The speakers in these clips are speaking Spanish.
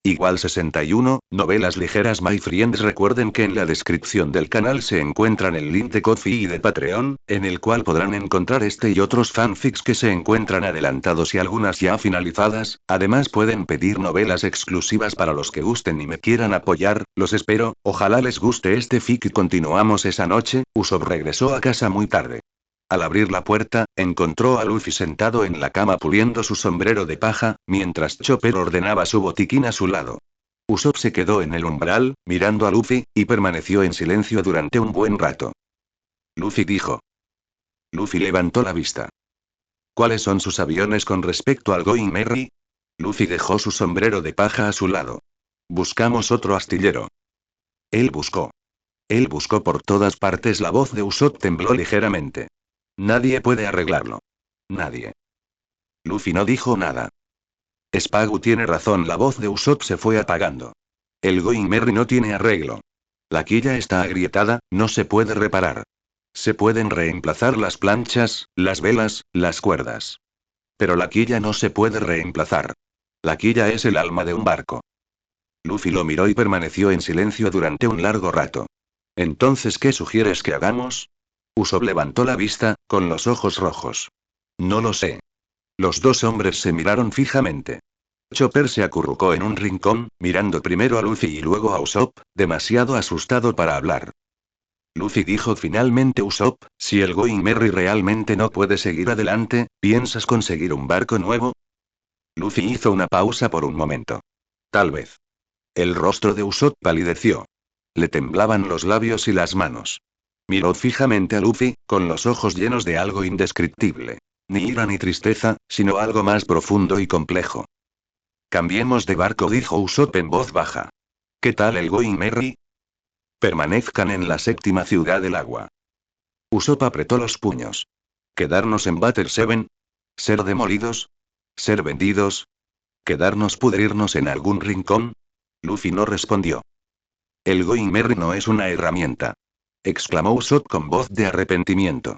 Igual 61, novelas ligeras my friends. Recuerden que en la descripción del canal se encuentran el link de Ko-fi y de Patreon, en el cual podrán encontrar este y otros fanfics que se encuentran adelantados y algunas ya finalizadas. Además pueden pedir novelas exclusivas para los que gusten y me quieran apoyar. Los espero, ojalá les guste este fic y continuamos. Esa noche, Usopp regresó a casa muy tarde. Al abrir la puerta, encontró a Luffy sentado en la cama puliendo su sombrero de paja, mientras Chopper ordenaba su botiquín a su lado. Usopp se quedó en el umbral, mirando a Luffy, y permaneció en silencio durante un buen rato. Luffy dijo. Luffy levantó la vista. ¿Cuáles son sus aviones con respecto al Going Merry? Luffy dejó su sombrero de paja a su lado. Buscamos otro astillero. Él buscó. Él buscó por todas partes. La voz de Usopp tembló ligeramente. Nadie puede arreglarlo. Nadie. Luffy no dijo nada. Spagu tiene razón. La voz de Usopp se fue apagando. El Going Merry no tiene arreglo. La quilla está agrietada, no se puede reparar. Se pueden reemplazar las planchas, las velas, las cuerdas. Pero la quilla no se puede reemplazar. La quilla es el alma de un barco. Luffy lo miró y permaneció en silencio durante un largo rato. Entonces, ¿qué sugieres que hagamos? Usopp levantó la vista, con los ojos rojos. No lo sé. Los dos hombres se miraron fijamente. Chopper se acurrucó en un rincón, mirando primero a Luffy y luego a Usopp, demasiado asustado para hablar. Luffy dijo finalmente. Usopp, si el Going Merry realmente no puede seguir adelante, ¿piensas conseguir un barco nuevo? Luffy hizo una pausa por un momento. Tal vez. El rostro de Usopp palideció. Le temblaban los labios y las manos. Miró fijamente a Luffy, con los ojos llenos de algo indescriptible. Ni ira ni tristeza, sino algo más profundo y complejo. Cambiemos de barco, dijo Usopp en voz baja. ¿Qué tal el Going Merry? Permanezcan en la séptima ciudad del agua. Usopp apretó los puños. ¿Quedarnos en Battle 7? ¿Ser demolidos? ¿Ser vendidos? ¿Quedarnos pudrirnos en algún rincón? Luffy no respondió. El Going Merry no es una herramienta. Exclamó Usopp con voz de arrepentimiento.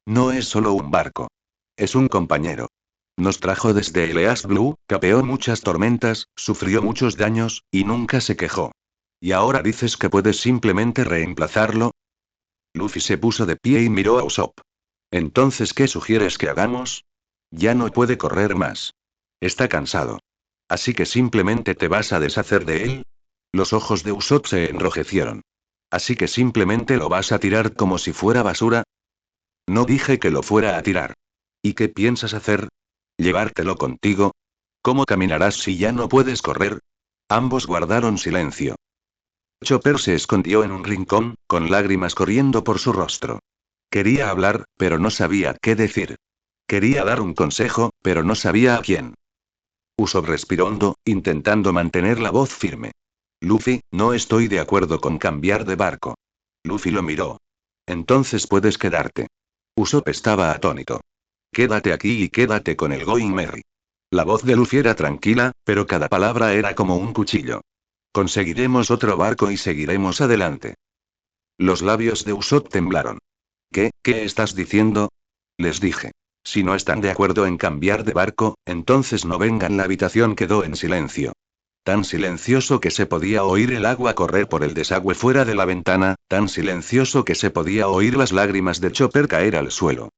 No es solo un barco. Es un compañero. Nos trajo desde el East Blue, capeó muchas tormentas, sufrió muchos daños, y nunca se quejó. ¿Y ahora dices que puedes simplemente reemplazarlo? Luffy se puso de pie y miró a Usopp. Entonces, ¿qué sugieres que hagamos? Ya no puede correr más. Está cansado. Así que simplemente te vas a deshacer de él. Los ojos de Usopp se enrojecieron. Así que simplemente lo vas a tirar como si fuera basura. No dije que lo fuera a tirar. ¿Y qué piensas hacer? ¿Llevártelo contigo? ¿Cómo caminarás si ya no puedes correr? Ambos guardaron silencio. Chopper se escondió en un rincón, con lágrimas corriendo por su rostro. Quería hablar, pero no sabía qué decir. Quería dar un consejo, pero no sabía a quién. Usopp respiró hondo, intentando mantener la voz firme. Luffy, no estoy de acuerdo con cambiar de barco. Luffy lo miró. Entonces puedes quedarte. Usopp estaba atónito. Quédate aquí y quédate con el Going Merry. La voz de Luffy era tranquila, pero cada palabra era como un cuchillo. Conseguiremos otro barco y seguiremos adelante. Los labios de Usopp temblaron. ¿Qué estás diciendo? Les dije. Si no están de acuerdo en cambiar de barco, entonces no vengan. La habitación quedó en silencio. Tan silencioso que se podía oír el agua correr por el desagüe fuera de la ventana, tan silencioso que se podía oír las lágrimas de Chopper caer al suelo.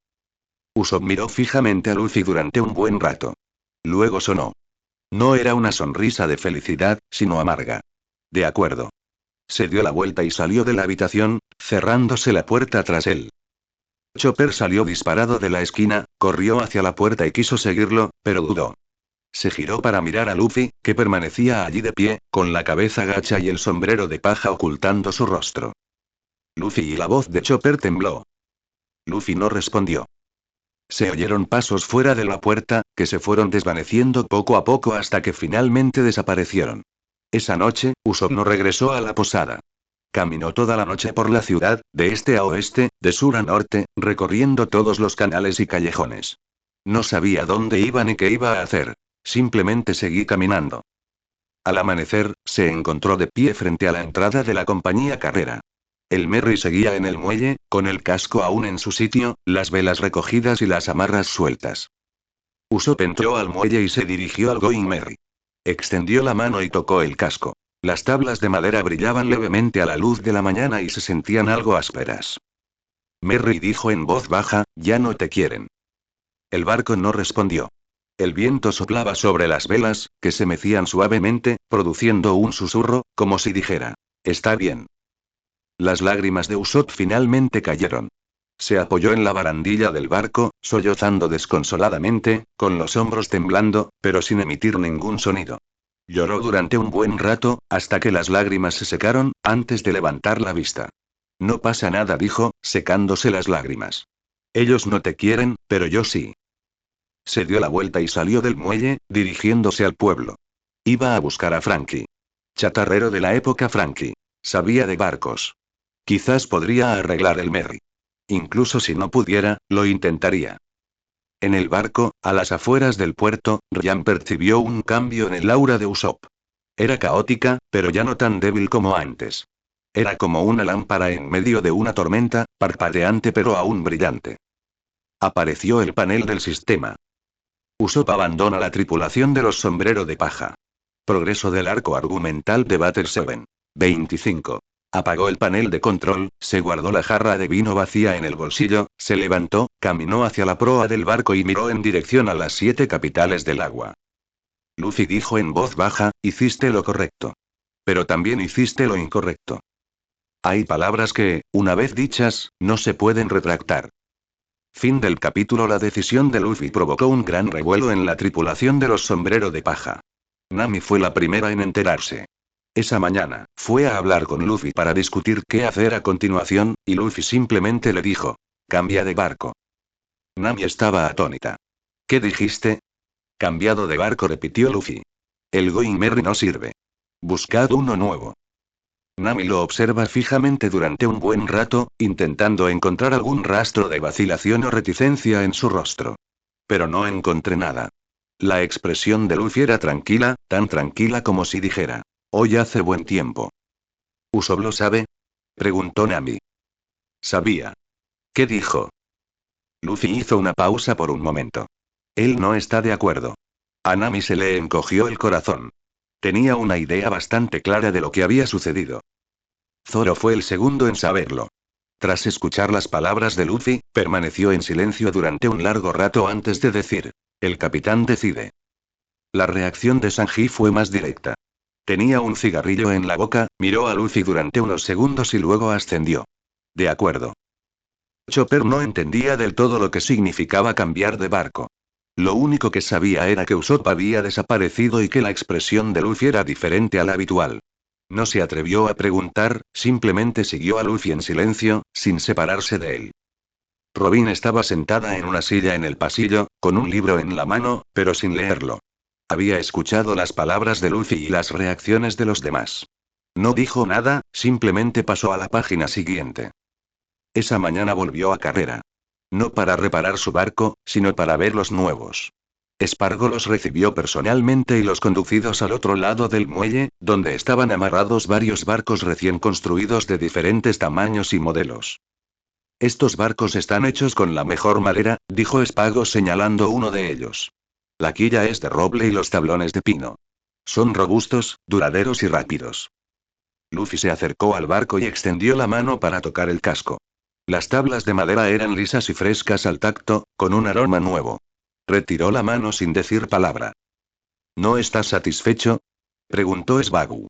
Usopp miró fijamente a Luffy durante un buen rato. Luego sonó. No era una sonrisa de felicidad, sino amarga. De acuerdo. Se dio la vuelta y salió de la habitación, cerrándose la puerta tras él. Chopper salió disparado de la esquina, corrió hacia la puerta y quiso seguirlo, pero dudó. Se giró para mirar a Luffy, que permanecía allí de pie, con la cabeza gacha y el sombrero de paja ocultando su rostro. Luffy, y la voz de Chopper tembló. Luffy no respondió. Se oyeron pasos fuera de la puerta, que se fueron desvaneciendo poco a poco hasta que finalmente desaparecieron. Esa noche, Usopp no regresó a la posada. Caminó toda la noche por la ciudad, de este a oeste, de sur a norte, recorriendo todos los canales y callejones. No sabía dónde iba ni qué iba a hacer. Simplemente seguí caminando. Al amanecer, se encontró de pie frente a la entrada de la compañía Carrera. El Merry seguía en el muelle, con el casco aún en su sitio, las velas recogidas y las amarras sueltas. Usopp entró al muelle y se dirigió al Going Merry. Extendió la mano y tocó el casco. Las tablas de madera brillaban levemente a la luz de la mañana y se sentían algo ásperas. Merry dijo en voz baja, ya no te quieren. El barco no respondió. El viento soplaba sobre las velas, que se mecían suavemente, produciendo un susurro, como si dijera: está bien. Las lágrimas de Usopp finalmente cayeron. Se apoyó en la barandilla del barco, sollozando desconsoladamente, con los hombros temblando, pero sin emitir ningún sonido. Lloró durante un buen rato, hasta que las lágrimas se secaron, antes de levantar la vista. No pasa nada, dijo, secándose las lágrimas. Ellos no te quieren, pero yo sí. Se dio la vuelta y salió del muelle, dirigiéndose al pueblo. Iba a buscar a Frankie. Chatarrero de la época Frankie. Sabía de barcos. Quizás podría arreglar el Merry. Incluso si no pudiera, lo intentaría. En el barco, a las afueras del puerto, Ryan percibió un cambio en el aura de Usopp. Era caótica, pero ya no tan débil como antes. Era como una lámpara en medio de una tormenta, parpadeante pero aún brillante. Apareció el panel del sistema. Usopp abandona la tripulación de los sombrero de paja. Progreso del arco argumental de Battle 7. 25. Apagó el panel de control, se guardó la jarra de vino vacía en el bolsillo, se levantó, caminó hacia la proa del barco y miró en dirección a las 7 capitales del agua. Luffy dijo en voz baja, hiciste lo correcto. Pero también hiciste lo incorrecto. Hay palabras que, una vez dichas, no se pueden retractar. Fin del capítulo. La decisión de Luffy provocó un gran revuelo en la tripulación de los sombrero de paja. Nami fue la primera en enterarse. Esa mañana, fue a hablar con Luffy para discutir qué hacer a continuación, y Luffy simplemente le dijo: cambia de barco. Nami estaba atónita. ¿Qué dijiste? Cambiado de barco, repitió Luffy. El Going Merry no sirve. Buscad uno nuevo. Nami lo observa fijamente durante un buen rato, intentando encontrar algún rastro de vacilación o reticencia en su rostro. Pero no encontré nada. La expresión de Luffy era tranquila, tan tranquila como si dijera: hoy hace buen tiempo. ¿Usopp lo sabe? Preguntó Nami. Sabía. ¿Qué dijo? Luffy hizo una pausa por un momento. Él no está de acuerdo. A Nami se le encogió el corazón. Tenía una idea bastante clara de lo que había sucedido. Zoro fue el segundo en saberlo. Tras escuchar las palabras de Luffy, permaneció en silencio durante un largo rato antes de decir: el capitán decide. La reacción de Sanji fue más directa. Tenía un cigarrillo en la boca, miró a Luffy durante unos segundos y luego ascendió. De acuerdo. Chopper no entendía del todo lo que significaba cambiar de barco. Lo único que sabía era que Usopp había desaparecido y que la expresión de Luffy era diferente a la habitual. No se atrevió a preguntar, simplemente siguió a Luffy en silencio, sin separarse de él. Robin estaba sentada en una silla en el pasillo, con un libro en la mano, pero sin leerlo. Había escuchado las palabras de Luffy y las reacciones de los demás. No dijo nada, simplemente pasó a la página siguiente. Esa mañana volvió a carrera. No para reparar su barco, sino para ver los nuevos. Spargo los recibió personalmente y los conducidos al otro lado del muelle, donde estaban amarrados varios barcos recién construidos de diferentes tamaños y modelos. Estos barcos están hechos con la mejor madera, dijo Spargo señalando uno de ellos. La quilla es de roble y los tablones de pino. Son robustos, duraderos y rápidos. Luffy se acercó al barco y extendió la mano para tocar el casco. Las tablas de madera eran lisas y frescas al tacto, con un aroma nuevo. Retiró la mano sin decir palabra. ¿No estás satisfecho? Preguntó Spargo.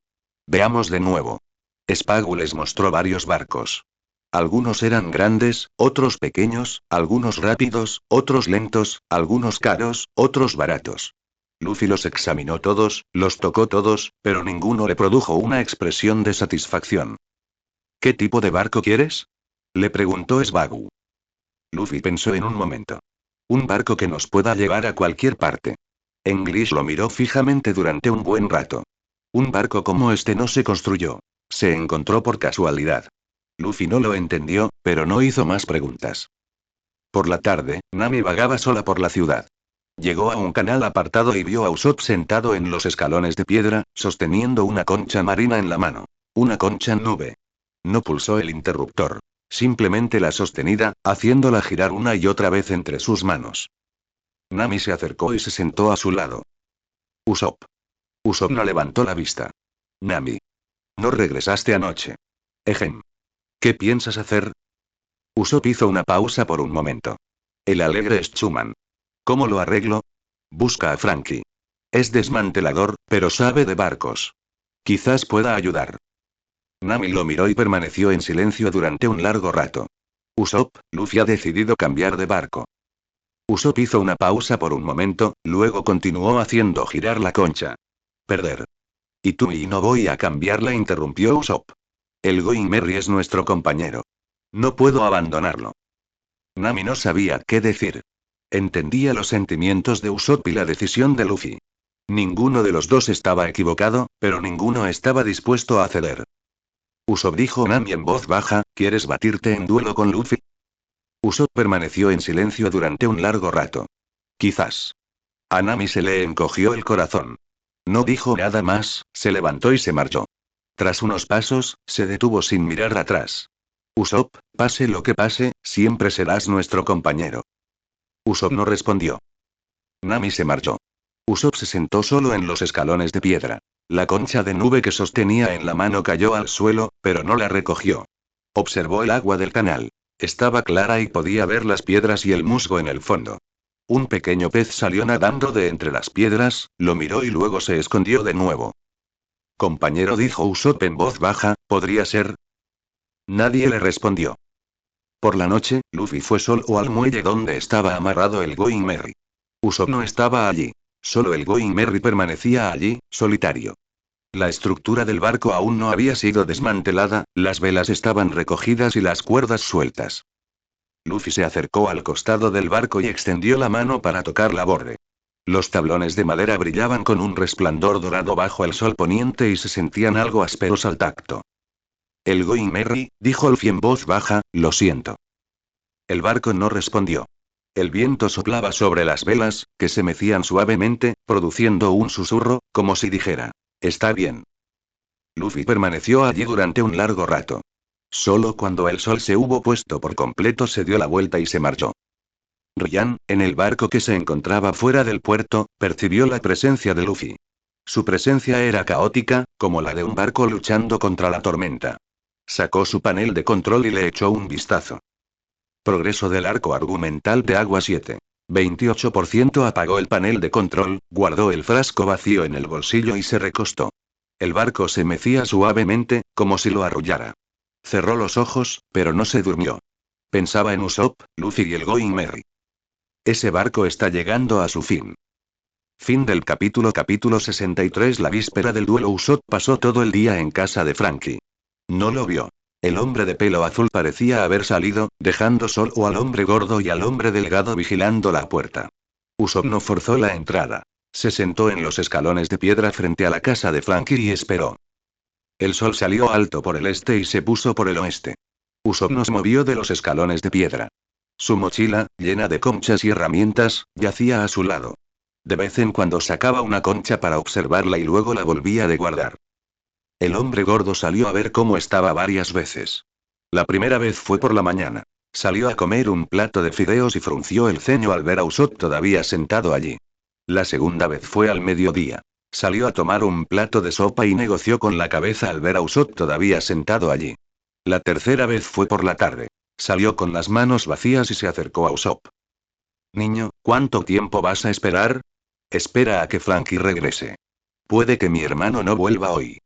Veamos de nuevo. Spargo les mostró varios barcos. Algunos eran grandes, otros pequeños, algunos rápidos, otros lentos, algunos caros, otros baratos. Luffy los examinó todos, los tocó todos, pero ninguno le produjo una expresión de satisfacción. ¿Qué tipo de barco quieres? Le preguntó Spargo. Luffy pensó en un momento. Un barco que nos pueda llevar a cualquier parte. English lo miró fijamente durante un buen rato. Un barco como este no se construyó. Se encontró por casualidad. Luffy no lo entendió, pero no hizo más preguntas. Por la tarde, Nami vagaba sola por la ciudad. Llegó a un canal apartado y vio a Usopp sentado en los escalones de piedra, sosteniendo una concha marina en la mano. Una concha nube. No pulsó el interruptor. Simplemente la sostenida, haciéndola girar una y otra vez entre sus manos. Nami se acercó y se sentó a su lado. Usopp. Usopp no levantó la vista. Nami. No regresaste anoche. Ejem. ¿Qué piensas hacer? Usopp hizo una pausa por un momento. El alegre es Chuman. ¿Cómo lo arreglo? Busca a Franky. Es desmantelador, pero sabe de barcos. Quizás pueda ayudar. Nami lo miró y permaneció en silencio durante un largo rato. Usopp, Luffy ha decidido cambiar de barco. Usopp hizo una pausa por un momento, luego continuó haciendo girar la concha. Perder. Y tú y no voy a cambiarla, interrumpió Usopp. El Going Merry es nuestro compañero. No puedo abandonarlo. Nami no sabía qué decir. Entendía los sentimientos de Usopp y la decisión de Luffy. Ninguno de los dos estaba equivocado, pero ninguno estaba dispuesto a ceder. Usopp, dijo Nami en voz baja, ¿quieres batirte en duelo con Luffy? Usopp permaneció en silencio durante un largo rato. Quizás. A Nami se le encogió el corazón. No dijo nada más, se levantó y se marchó. Tras unos pasos, se detuvo sin mirar atrás. Usopp, pase lo que pase, siempre serás nuestro compañero. Usopp no respondió. Nami se marchó. Usopp se sentó solo en los escalones de piedra. La concha de nube que sostenía en la mano cayó al suelo, pero no la recogió. Observó el agua del canal. Estaba clara y podía ver las piedras y el musgo en el fondo. Un pequeño pez salió nadando de entre las piedras, lo miró y luego se escondió de nuevo. Compañero, dijo Usopp en voz baja, ¿podría ser? Nadie le respondió. Por la noche, Luffy fue solo al muelle donde estaba amarrado el Going Merry. Usopp no estaba allí. Solo el Going Merry permanecía allí, solitario. La estructura del barco aún no había sido desmantelada, las velas estaban recogidas y las cuerdas sueltas. Luffy se acercó al costado del barco y extendió la mano para tocar la borde. Los tablones de madera brillaban con un resplandor dorado bajo el sol poniente y se sentían algo ásperos al tacto. El Going Merry, dijo Luffy en voz baja, lo siento. El barco no respondió. El viento soplaba sobre las velas, que se mecían suavemente, produciendo un susurro, como si dijera, está bien. Luffy permaneció allí durante un largo rato. Solo cuando el sol se hubo puesto por completo se dio la vuelta y se marchó. Ryan, en el barco que se encontraba fuera del puerto, percibió la presencia de Luffy. Su presencia era caótica, como la de un barco luchando contra la tormenta. Sacó su panel de control y le echó un vistazo. Progreso del arco argumental de Agua 7. 28%. Apagó el panel de control, guardó el frasco vacío en el bolsillo y se recostó. El barco se mecía suavemente, como si lo arrullara. Cerró los ojos, pero no se durmió. Pensaba en Usopp, Luffy y el Going Merry. Ese barco está llegando a su fin. Fin del capítulo 63. La víspera del duelo, Usopp pasó todo el día en casa de Franky. No lo vio. El hombre de pelo azul parecía haber salido, dejando solo al hombre gordo y al hombre delgado vigilando la puerta. Usopp no forzó la entrada. Se sentó en los escalones de piedra frente a la casa de Franky y esperó. El sol salió alto por el este y se puso por el oeste. Usopp no se movió de los escalones de piedra. Su mochila, llena de conchas y herramientas, yacía a su lado. De vez en cuando sacaba una concha para observarla y luego la volvía a guardar. El hombre gordo salió a ver cómo estaba varias veces. La primera vez fue por la mañana. Salió a comer un plato de fideos y frunció el ceño al ver a Usopp todavía sentado allí. La segunda vez fue al mediodía. Salió a tomar un plato de sopa y negoció con la cabeza al ver a Usopp todavía sentado allí. La tercera vez fue por la tarde. Salió con las manos vacías y se acercó a Usopp. Niño, ¿cuánto tiempo vas a esperar? Espera a que Franky regrese. Puede que mi hermano no vuelva hoy.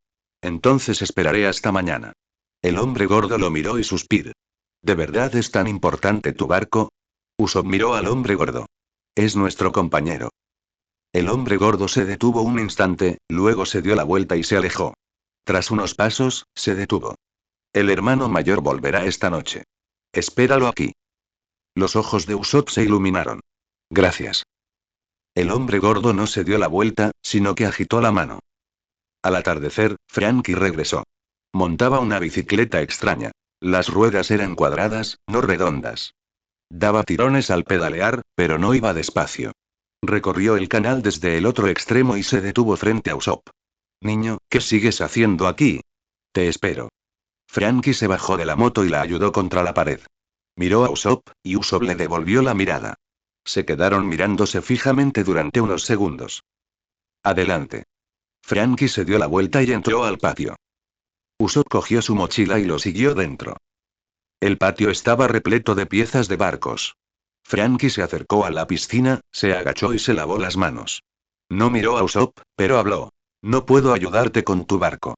Entonces esperaré hasta mañana. El hombre gordo lo miró y suspiró. ¿De verdad es tan importante tu barco? Usopp miró al hombre gordo. Es nuestro compañero. El hombre gordo se detuvo un instante, luego se dio la vuelta y se alejó. Tras unos pasos, se detuvo. El hermano mayor volverá esta noche. Espéralo aquí. Los ojos de Usopp se iluminaron. Gracias. El hombre gordo no se dio la vuelta, sino que agitó la mano. Al atardecer, Franky regresó. Montaba una bicicleta extraña. Las ruedas eran cuadradas, no redondas. Daba tirones al pedalear, pero no iba despacio. Recorrió el canal desde el otro extremo y se detuvo frente a Usopp. Niño, ¿qué sigues haciendo aquí? Te espero. Franky se bajó de la moto y la ayudó contra la pared. Miró a Usopp, y Usopp le devolvió la mirada. Se quedaron mirándose fijamente durante unos segundos. Adelante. Frankie se dio la vuelta y entró al patio. Usopp cogió su mochila y lo siguió dentro. El patio estaba repleto de piezas de barcos. Frankie se acercó a la piscina, se agachó y se lavó las manos. No miró a Usopp, pero habló. No puedo ayudarte con tu barco.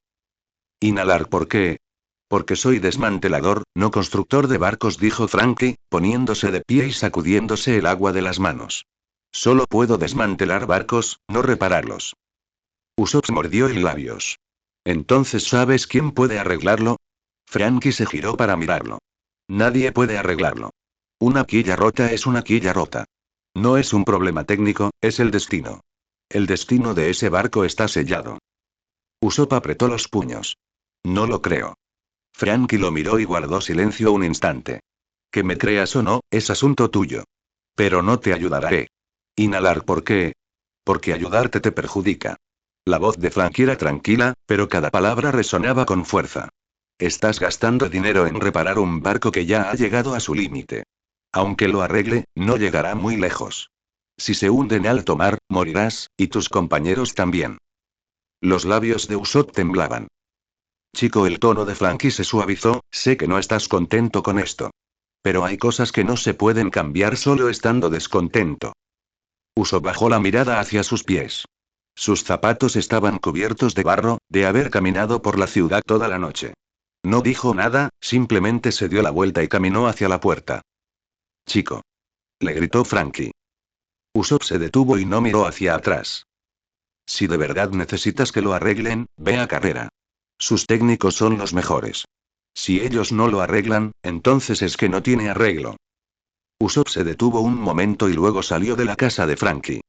Inhalar, ¿por qué? Porque soy desmantelador, no constructor de barcos, dijo Frankie, poniéndose de pie y sacudiéndose el agua de las manos. Solo puedo desmantelar barcos, no repararlos. Usopp mordió el labios. Entonces, ¿sabes quién puede arreglarlo? Frankie se giró para mirarlo. Nadie puede arreglarlo. Una quilla rota es una quilla rota. No es un problema técnico, es el destino. El destino de ese barco está sellado. Usopp apretó los puños. No lo creo. Frankie lo miró y guardó silencio un instante. Que me creas o no, es asunto tuyo. Pero no te ayudaré. Inhalar, ¿por qué? Porque ayudarte te perjudica. La voz de Frankie era tranquila, pero cada palabra resonaba con fuerza. Estás gastando dinero en reparar un barco que ya ha llegado a su límite. Aunque lo arregle, no llegará muy lejos. Si se hunde en alto mar, morirás, y tus compañeros también. Los labios de Usopp temblaban. Chico, el tono de Frankie se suavizó, sé que no estás contento con esto. Pero hay cosas que no se pueden cambiar solo estando descontento. Usopp bajó la mirada hacia sus pies. Sus zapatos estaban cubiertos de barro, de haber caminado por la ciudad toda la noche. No dijo nada, simplemente se dio la vuelta y caminó hacia la puerta. Chico. Le gritó Frankie. Usopp se detuvo y no miró hacia atrás. Si de verdad necesitas que lo arreglen, ve a Carrera. Sus técnicos son los mejores. Si ellos no lo arreglan, entonces es que no tiene arreglo. Usopp se detuvo un momento y luego salió de la casa de Frankie.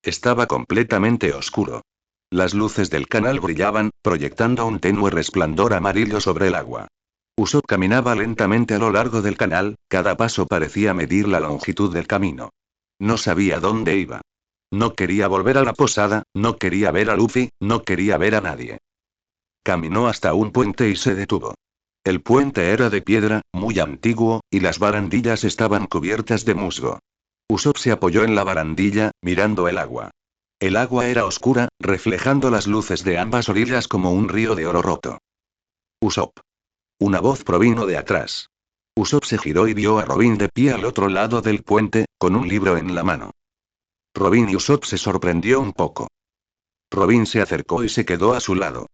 Estaba completamente oscuro. Las luces del canal brillaban, proyectando un tenue resplandor amarillo sobre el agua. Usopp caminaba lentamente a lo largo del canal, cada paso parecía medir la longitud del camino. No sabía dónde iba. No quería volver a la posada, no quería ver a Luffy, no quería ver a nadie. Caminó hasta un puente y se detuvo. El puente era de piedra, muy antiguo, y las barandillas estaban cubiertas de musgo. Usopp se apoyó en la barandilla, mirando el agua. El agua era oscura, reflejando las luces de ambas orillas como un río de oro roto. Usopp. Una voz provino de atrás. Usopp se giró y vio a Robin de pie al otro lado del puente, con un libro en la mano. Robin y Usopp se sorprendió un poco. Robin se acercó y se quedó a su lado.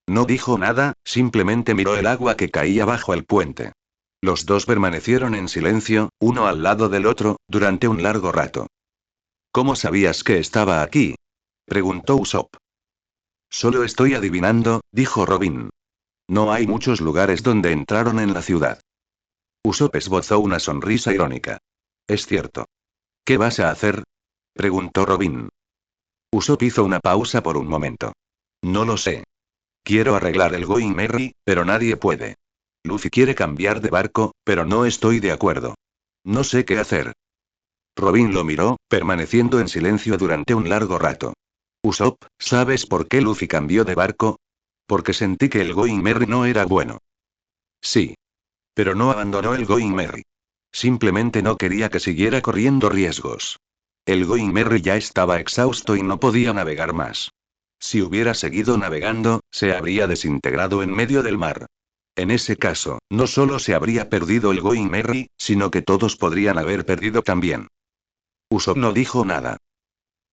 No dijo nada, simplemente miró el agua que caía bajo el puente. Los dos permanecieron en silencio, uno al lado del otro, durante un largo rato. ¿Cómo sabías que estaba aquí? Preguntó Usopp. Solo estoy adivinando, dijo Robin. No hay muchos lugares donde entraron en la ciudad. Usopp esbozó una sonrisa irónica. Es cierto. ¿Qué vas a hacer? Preguntó Robin. Usopp hizo una pausa por un momento. No lo sé. Quiero arreglar el Going Merry, pero nadie puede. Luffy quiere cambiar de barco, pero no estoy de acuerdo. No sé qué hacer. Robin lo miró, permaneciendo en silencio durante un largo rato. Usopp, ¿sabes por qué Luffy cambió de barco? Porque sentí que el Going Merry no era bueno. Sí. Pero no abandonó el Going Merry. Simplemente no quería que siguiera corriendo riesgos. El Going Merry ya estaba exhausto y no podía navegar más. Si hubiera seguido navegando, se habría desintegrado en medio del mar. En ese caso, no solo se habría perdido el Going Merry, sino que todos podrían haber perdido también. Usopp no dijo nada.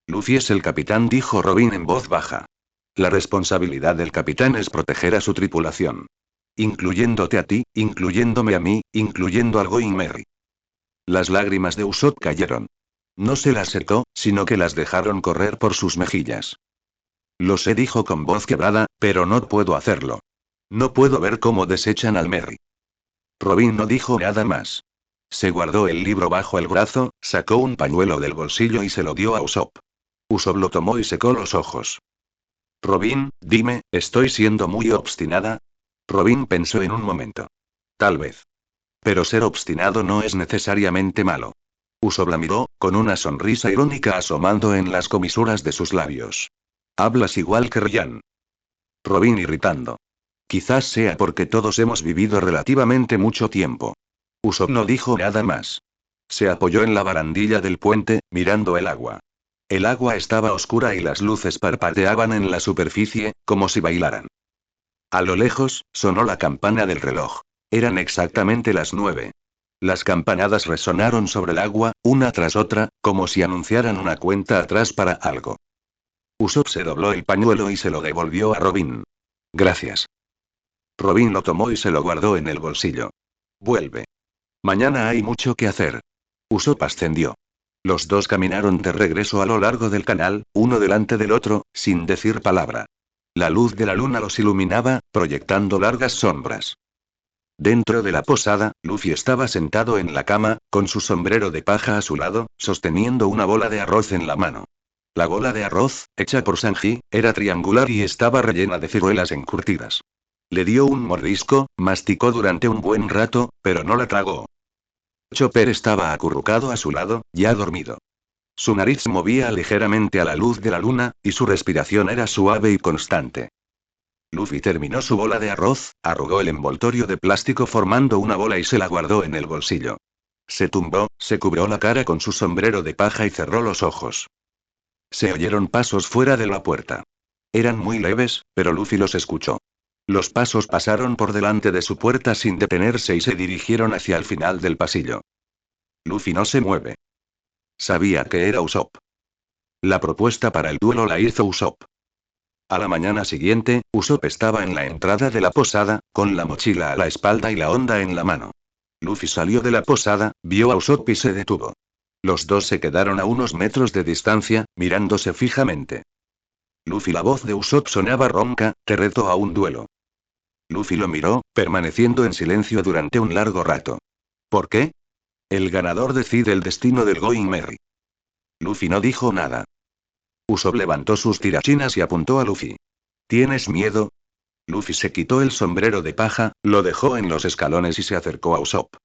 Luffy es el capitán, dijo Robin en voz baja. La responsabilidad del capitán es proteger a su tripulación. Incluyéndote a ti, incluyéndome a mí, incluyendo al Going Merry. Las lágrimas de Usopp cayeron. No se las secó, sino que las dejaron correr por sus mejillas. Lo sé, dijo con voz quebrada, pero no puedo hacerlo. No puedo ver cómo desechan al Merry. Robin no dijo nada más. Se guardó el libro bajo el brazo, sacó un pañuelo del bolsillo y se lo dio a Usopp. Usopp lo tomó y secó los ojos. Robin, dime, ¿estoy siendo muy obstinada? Robin pensó en un momento. Tal vez. Pero ser obstinado no es necesariamente malo. Usopp la miró, con una sonrisa irónica asomando en las comisuras de sus labios. Hablas igual que Ryan. Robin irritando. Quizás sea porque todos hemos vivido relativamente mucho tiempo. Usopp no dijo nada más. Se apoyó en la barandilla del puente, mirando el agua. El agua estaba oscura y las luces parpadeaban en la superficie, como si bailaran. A lo lejos, sonó la campana del reloj. Eran exactamente las 9. Las campanadas resonaron sobre el agua, una tras otra, como si anunciaran una cuenta atrás para algo. Usopp se dobló el pañuelo y se lo devolvió a Robin. Gracias. Robin lo tomó y se lo guardó en el bolsillo. Vuelve. Mañana hay mucho que hacer. Usopp ascendió. Los dos caminaron de regreso a lo largo del canal, uno delante del otro, sin decir palabra. La luz de la luna los iluminaba, proyectando largas sombras. Dentro de la posada, Luffy estaba sentado en la cama, con su sombrero de paja a su lado, sosteniendo una bola de arroz en la mano. La bola de arroz, hecha por Sanji, era triangular y estaba rellena de ciruelas encurtidas. Le dio un mordisco, masticó durante un buen rato, pero no la tragó. Chopper estaba acurrucado a su lado, ya dormido. Su nariz se movía ligeramente a la luz de la luna, y su respiración era suave y constante. Luffy terminó su bola de arroz, arrugó el envoltorio de plástico formando una bola y se la guardó en el bolsillo. Se tumbó, se cubrió la cara con su sombrero de paja y cerró los ojos. Se oyeron pasos fuera de la puerta. Eran muy leves, pero Luffy los escuchó. Los pasos pasaron por delante de su puerta sin detenerse y se dirigieron hacia el final del pasillo. Luffy no se mueve. Sabía que era Usopp. La propuesta para el duelo la hizo Usopp. A la mañana siguiente, Usopp estaba en la entrada de la posada, con la mochila a la espalda y la honda en la mano. Luffy salió de la posada, vio a Usopp y se detuvo. Los dos se quedaron a unos metros de distancia, mirándose fijamente. Luffy, la voz de Usopp sonaba ronca, te reto a un duelo. Luffy lo miró, permaneciendo en silencio durante un largo rato. ¿Por qué? El ganador decide el destino del Going Merry. Luffy no dijo nada. Usopp levantó sus tirachinas y apuntó a Luffy. ¿Tienes miedo? Luffy se quitó el sombrero de paja, lo dejó en los escalones y se acercó a Usopp.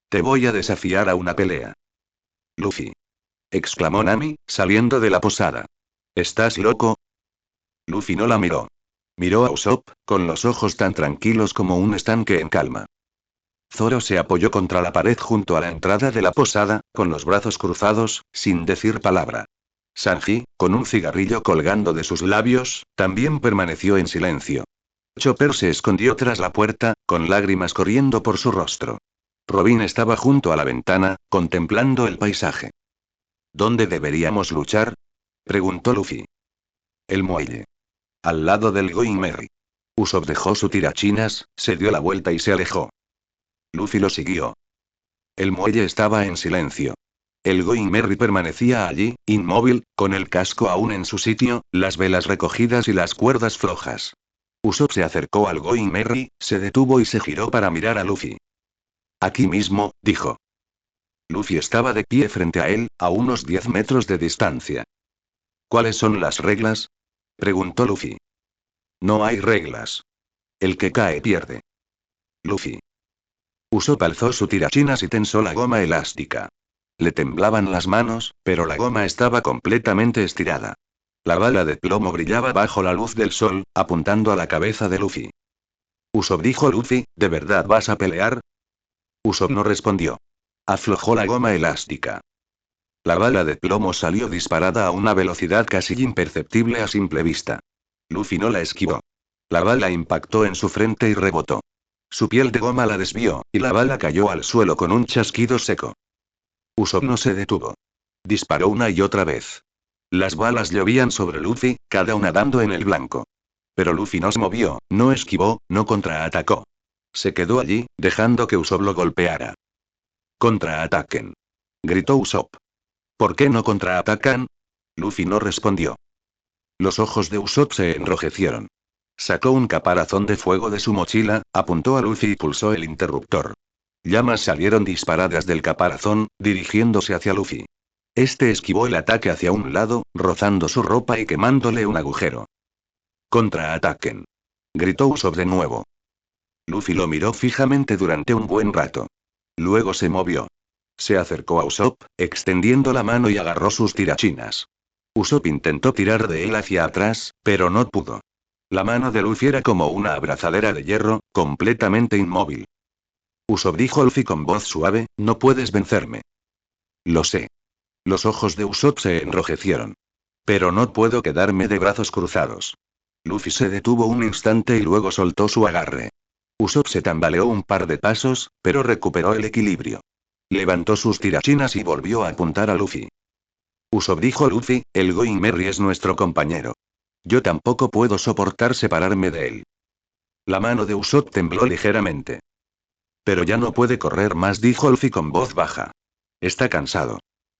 Te voy a desafiar a una pelea. Luffy. Exclamó Nami, saliendo de la posada. ¿Estás loco? Luffy no la miró. Miró a Usopp, con los ojos tan tranquilos como un estanque en calma. Zoro se apoyó contra la pared junto a la entrada de la posada, con los brazos cruzados, sin decir palabra. Sanji, con un cigarrillo colgando de sus labios, también permaneció en silencio. Chopper se escondió tras la puerta, con lágrimas corriendo por su rostro. Robin estaba junto a la ventana, contemplando el paisaje. ¿Dónde deberíamos luchar? Preguntó Luffy. El muelle. Al lado del Going Merry. Usopp dejó su tirachinas, se dio la vuelta y se alejó. Luffy lo siguió. El muelle estaba en silencio. El Going Merry permanecía allí, inmóvil, con el casco aún en su sitio, las velas recogidas y las cuerdas flojas. Usopp se acercó al Going Merry, se detuvo y se giró para mirar a Luffy. Aquí mismo, dijo. Luffy estaba de pie frente a él, a unos 10 metros de distancia. ¿Cuáles son las reglas? Preguntó Luffy. No hay reglas. El que cae pierde. Luffy. Usopp alzó su tirachinas y tensó la goma elástica. Le temblaban las manos, pero la goma estaba completamente estirada. La bala de plomo brillaba bajo la luz del sol, apuntando a la cabeza de Luffy. Usopp, dijo Luffy, ¿de verdad vas a pelear? Usopp no respondió. Aflojó la goma elástica. La bala de plomo salió disparada a una velocidad casi imperceptible a simple vista. Luffy no la esquivó. La bala impactó en su frente y rebotó. Su piel de goma la desvió, y la bala cayó al suelo con un chasquido seco. Usopp no se detuvo. Disparó una y otra vez. Las balas llovían sobre Luffy, cada una dando en el blanco. Pero Luffy no se movió, no esquivó, no contraatacó. Se quedó allí, dejando que Usopp lo golpeara. Contraataquen. Gritó Usopp. ¿Por qué no contraatacan? Luffy no respondió. Los ojos de Usopp se enrojecieron. Sacó un caparazón de fuego de su mochila, apuntó a Luffy y pulsó el interruptor. Llamas salieron disparadas del caparazón, dirigiéndose hacia Luffy. Este esquivó el ataque hacia un lado, rozando su ropa y quemándole un agujero. Contraataquen. Gritó Usopp de nuevo. Luffy lo miró fijamente durante un buen rato. Luego se movió. Se acercó a Usopp, extendiendo la mano y agarró sus tirachinas. Usopp intentó tirar de él hacia atrás, pero no pudo. La mano de Luffy era como una abrazadera de hierro, completamente inmóvil. Usopp, dijo Luffy con voz suave, no puedes vencerme. Lo sé. Los ojos de Usopp se enrojecieron. Pero no puedo quedarme de brazos cruzados. Luffy se detuvo un instante y luego soltó su agarre. Usopp se tambaleó un par de pasos, pero recuperó el equilibrio. Levantó sus tirachinas y volvió a apuntar a Luffy. Usopp, dijo Luffy, el Going Merry es nuestro compañero. Yo tampoco puedo soportar separarme de él. La mano de Usopp tembló ligeramente. Pero ya no puede correr más, dijo Luffy con voz baja. Está cansado.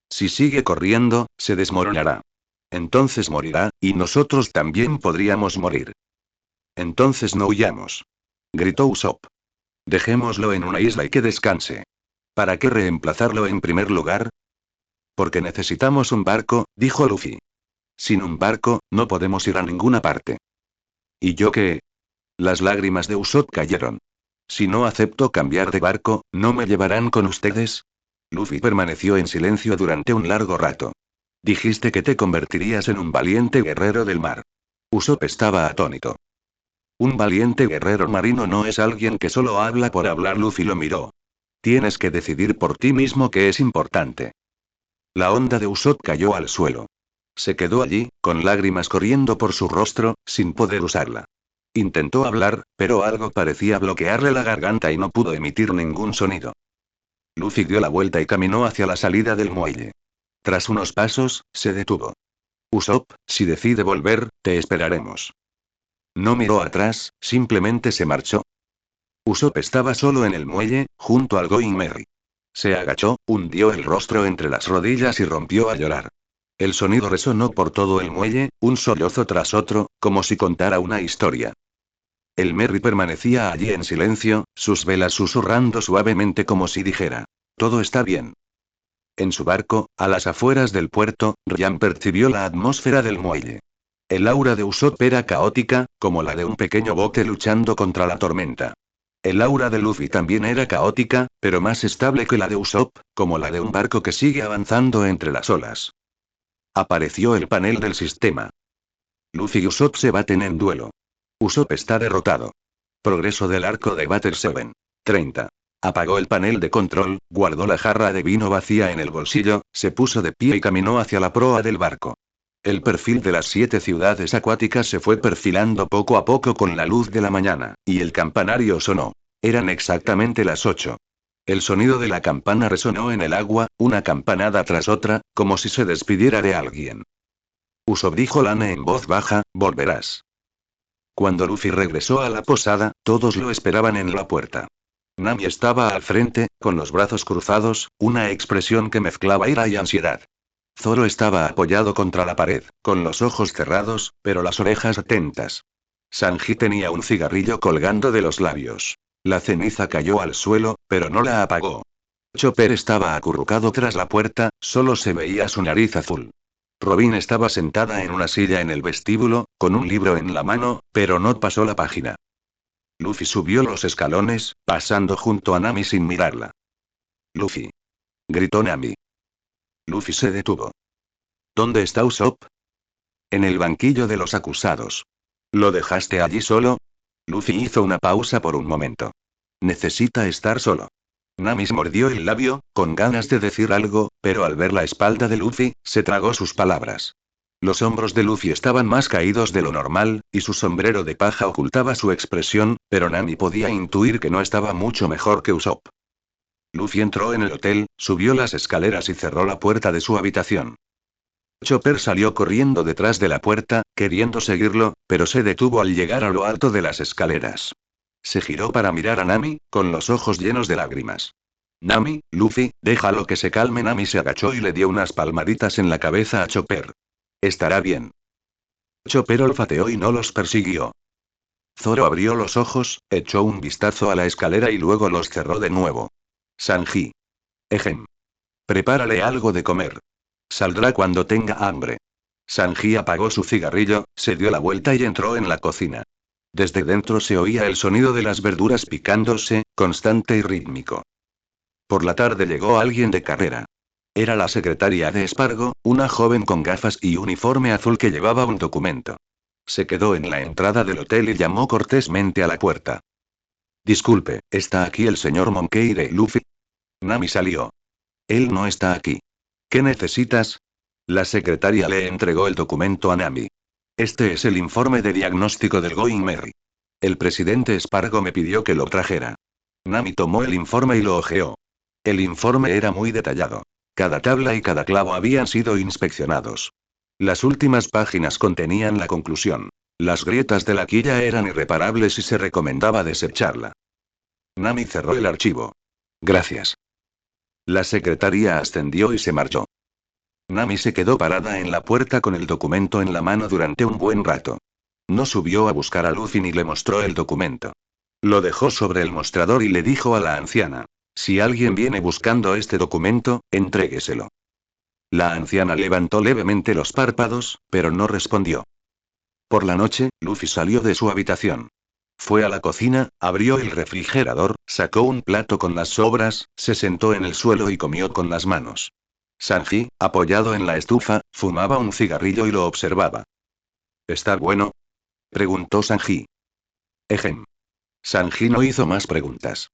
Si sigue corriendo, se desmoronará. Entonces morirá, y nosotros también podríamos morir. Entonces no huyamos. Gritó Usopp. Dejémoslo en una isla y que descanse. ¿Para qué reemplazarlo en primer lugar? Porque necesitamos un barco, dijo Luffy. Sin un barco, no podemos ir a ninguna parte. ¿Y yo qué? Las lágrimas de Usopp cayeron. Si no acepto cambiar de barco, ¿no me llevarán con ustedes? Luffy permaneció en silencio durante un largo rato. Dijiste que te convertirías en un valiente guerrero del mar. Usopp estaba atónito. Un valiente guerrero marino no es alguien que solo habla por hablar. Luffy lo miró. Tienes que decidir por ti mismo qué es importante. La onda de Usopp cayó al suelo. Se quedó allí, con lágrimas corriendo por su rostro, sin poder usarla. Intentó hablar, pero algo parecía bloquearle la garganta y no pudo emitir ningún sonido. Luffy dio la vuelta y caminó hacia la salida del muelle. Tras unos pasos, se detuvo. Usopp, si decide volver, te esperaremos. No miró atrás, simplemente se marchó. Usopp estaba solo en el muelle, junto al Going Merry. Se agachó, hundió el rostro entre las rodillas y rompió a llorar. El sonido resonó por todo el muelle, un sollozo tras otro, como si contara una historia. El Merry permanecía allí en silencio, sus velas susurrando suavemente como si dijera: todo está bien. En su barco, a las afueras del puerto, Ryan percibió la atmósfera del muelle. El aura de Usopp era caótica, como la de un pequeño bote luchando contra la tormenta. El aura de Luffy también era caótica, pero más estable que la de Usopp, como la de un barco que sigue avanzando entre las olas. Apareció el panel del sistema. Luffy y Usopp se baten en duelo. Usopp está derrotado. Progreso del arco de Batter 7. 30. Apagó el panel de control, guardó la jarra de vino vacía en el bolsillo, se puso de pie y caminó hacia la proa del barco. El perfil de las 7 ciudades acuáticas se fue perfilando poco a poco con la luz de la mañana, y el campanario sonó. Eran exactamente las 8. El sonido de la campana resonó en el agua, una campanada tras otra, como si se despidiera de alguien. Usopp, dijo Lane en voz baja, volverás. Cuando Luffy regresó a la posada, todos lo esperaban en la puerta. Nami estaba al frente, con los brazos cruzados, una expresión que mezclaba ira y ansiedad. Zoro estaba apoyado contra la pared, con los ojos cerrados, pero las orejas atentas. Sanji tenía un cigarrillo colgando de los labios. La ceniza cayó al suelo, pero no la apagó. Chopper estaba acurrucado tras la puerta, solo se veía su nariz azul. Robin estaba sentada en una silla en el vestíbulo, con un libro en la mano, pero no pasó la página. Luffy subió los escalones, pasando junto a Nami sin mirarla. Luffy. Gritó Nami. Luffy se detuvo. ¿Dónde está Usopp? En el banquillo de los acusados. ¿Lo dejaste allí solo? Luffy hizo una pausa por un momento. Necesita estar solo. Nami mordió el labio, con ganas de decir algo, pero al ver la espalda de Luffy, se tragó sus palabras. Los hombros de Luffy estaban más caídos de lo normal, y su sombrero de paja ocultaba su expresión, pero Nami podía intuir que no estaba mucho mejor que Usopp. Luffy entró en el hotel, subió las escaleras y cerró la puerta de su habitación. Chopper salió corriendo detrás de la puerta, queriendo seguirlo, pero se detuvo al llegar a lo alto de las escaleras. Se giró para mirar a Nami, con los ojos llenos de lágrimas. Nami, Luffy, déjalo que se calme. Nami se agachó y le dio unas palmaditas en la cabeza a Chopper. Estará bien. Chopper olfateó y no los persiguió. Zoro abrió los ojos, echó un vistazo a la escalera y luego los cerró de nuevo. Sanji. Ejem. Prepárale algo de comer. Saldrá cuando tenga hambre. Sanji apagó su cigarrillo, se dio la vuelta y entró en la cocina. Desde dentro se oía el sonido de las verduras picándose, constante y rítmico. Por la tarde llegó alguien de carrera. Era la secretaria de Spargo, una joven con gafas y uniforme azul que llevaba un documento. Se quedó en la entrada del hotel y llamó cortésmente a la puerta. Disculpe, ¿está aquí el señor Monkey de Luffy? Nami salió. Él no está aquí. ¿Qué necesitas? La secretaria le entregó el documento a Nami. Este es el informe de diagnóstico del Going Merry. El presidente Spargo me pidió que lo trajera. Nami tomó el informe y lo hojeó. El informe era muy detallado. Cada tabla y cada clavo habían sido inspeccionados. Las últimas páginas contenían la conclusión. Las grietas de la quilla eran irreparables y se recomendaba desecharla. Nami cerró el archivo. Gracias. La secretaria ascendió y se marchó. Nami se quedó parada en la puerta con el documento en la mano durante un buen rato. No subió a buscar a Luffy ni le mostró el documento. Lo dejó sobre el mostrador y le dijo a la anciana: si alguien viene buscando este documento, entrégueselo. La anciana levantó levemente los párpados, pero no respondió. Por la noche, Luffy salió de su habitación. Fue a la cocina, abrió el refrigerador, sacó un plato con las sobras, se sentó en el suelo y comió con las manos. Sanji, apoyado en la estufa, fumaba un cigarrillo y lo observaba. ¿Está bueno?, preguntó Sanji. Ejem. Sanji no hizo más preguntas.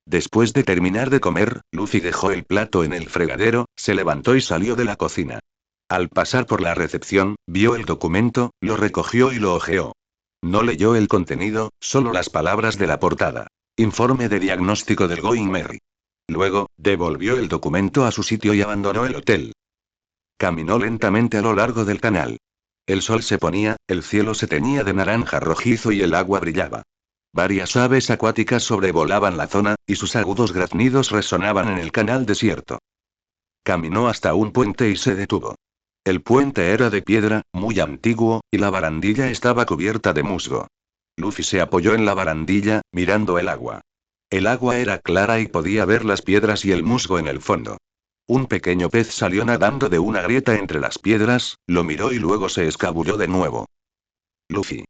Después de terminar de comer, Luffy dejó el plato en el fregadero, se levantó y salió de la cocina. Al pasar por la recepción, vio el documento, lo recogió y lo hojeó. No leyó el contenido, solo las palabras de la portada. Informe de diagnóstico del Going Merry. Luego, devolvió el documento a su sitio y abandonó el hotel. Caminó lentamente a lo largo del canal. El sol se ponía, el cielo se teñía de naranja rojizo y el agua brillaba. Varias aves acuáticas sobrevolaban la zona, y sus agudos graznidos resonaban en el canal desierto. Caminó hasta un puente y se detuvo. El puente era de piedra, muy antiguo, y la barandilla estaba cubierta de musgo. Luffy se apoyó en la barandilla, mirando el agua. El agua era clara y podía ver las piedras y el musgo en el fondo. Un pequeño pez salió nadando de una grieta entre las piedras, lo miró y luego se escabulló de nuevo. Luffy.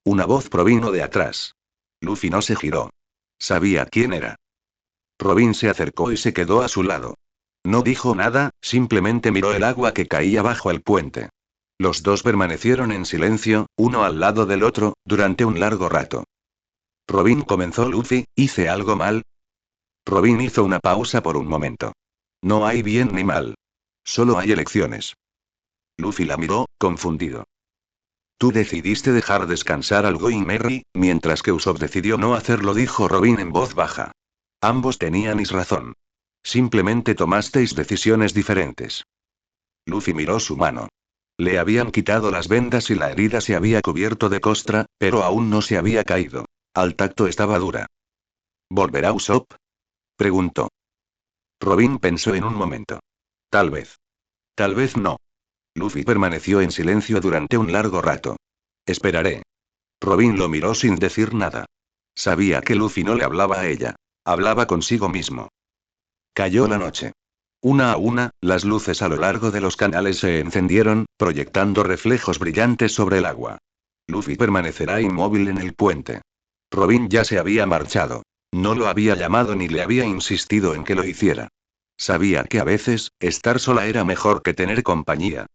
Una voz provino de atrás. Luffy no se giró. Sabía quién era. Robin se acercó y se quedó a su lado. No dijo nada, simplemente miró el agua que caía bajo el puente. Los dos permanecieron en silencio, uno al lado del otro, durante un largo rato. Robin, comenzó Luffy, ¿hice algo mal? Robin hizo una pausa por un momento. No hay bien ni mal. Solo hay elecciones. Luffy la miró, confundido. Tú decidiste dejar descansar al Going Merry, mientras que Usopp decidió no hacerlo, dijo Robin en voz baja. Ambos teníais razón. Simplemente tomasteis decisiones diferentes. Luffy miró su mano. Le habían quitado las vendas y la herida se había cubierto de costra, pero aún no se había caído. Al tacto estaba dura. ¿Volverá Usopp?, preguntó. Robin pensó en un momento. Tal vez. Tal vez no. Luffy permaneció en silencio durante un largo rato. Esperaré. Robin lo miró sin decir nada. Sabía que Luffy no le hablaba a ella. Hablaba consigo mismo. Cayó la noche. Una a una, las luces a lo largo de los canales se encendieron, proyectando reflejos brillantes sobre el agua. Luffy permanecerá inmóvil en el puente. Robin ya se había marchado. No lo había llamado ni le había insistido en que lo hiciera. Sabía que a veces, estar sola era mejor que tener compañía.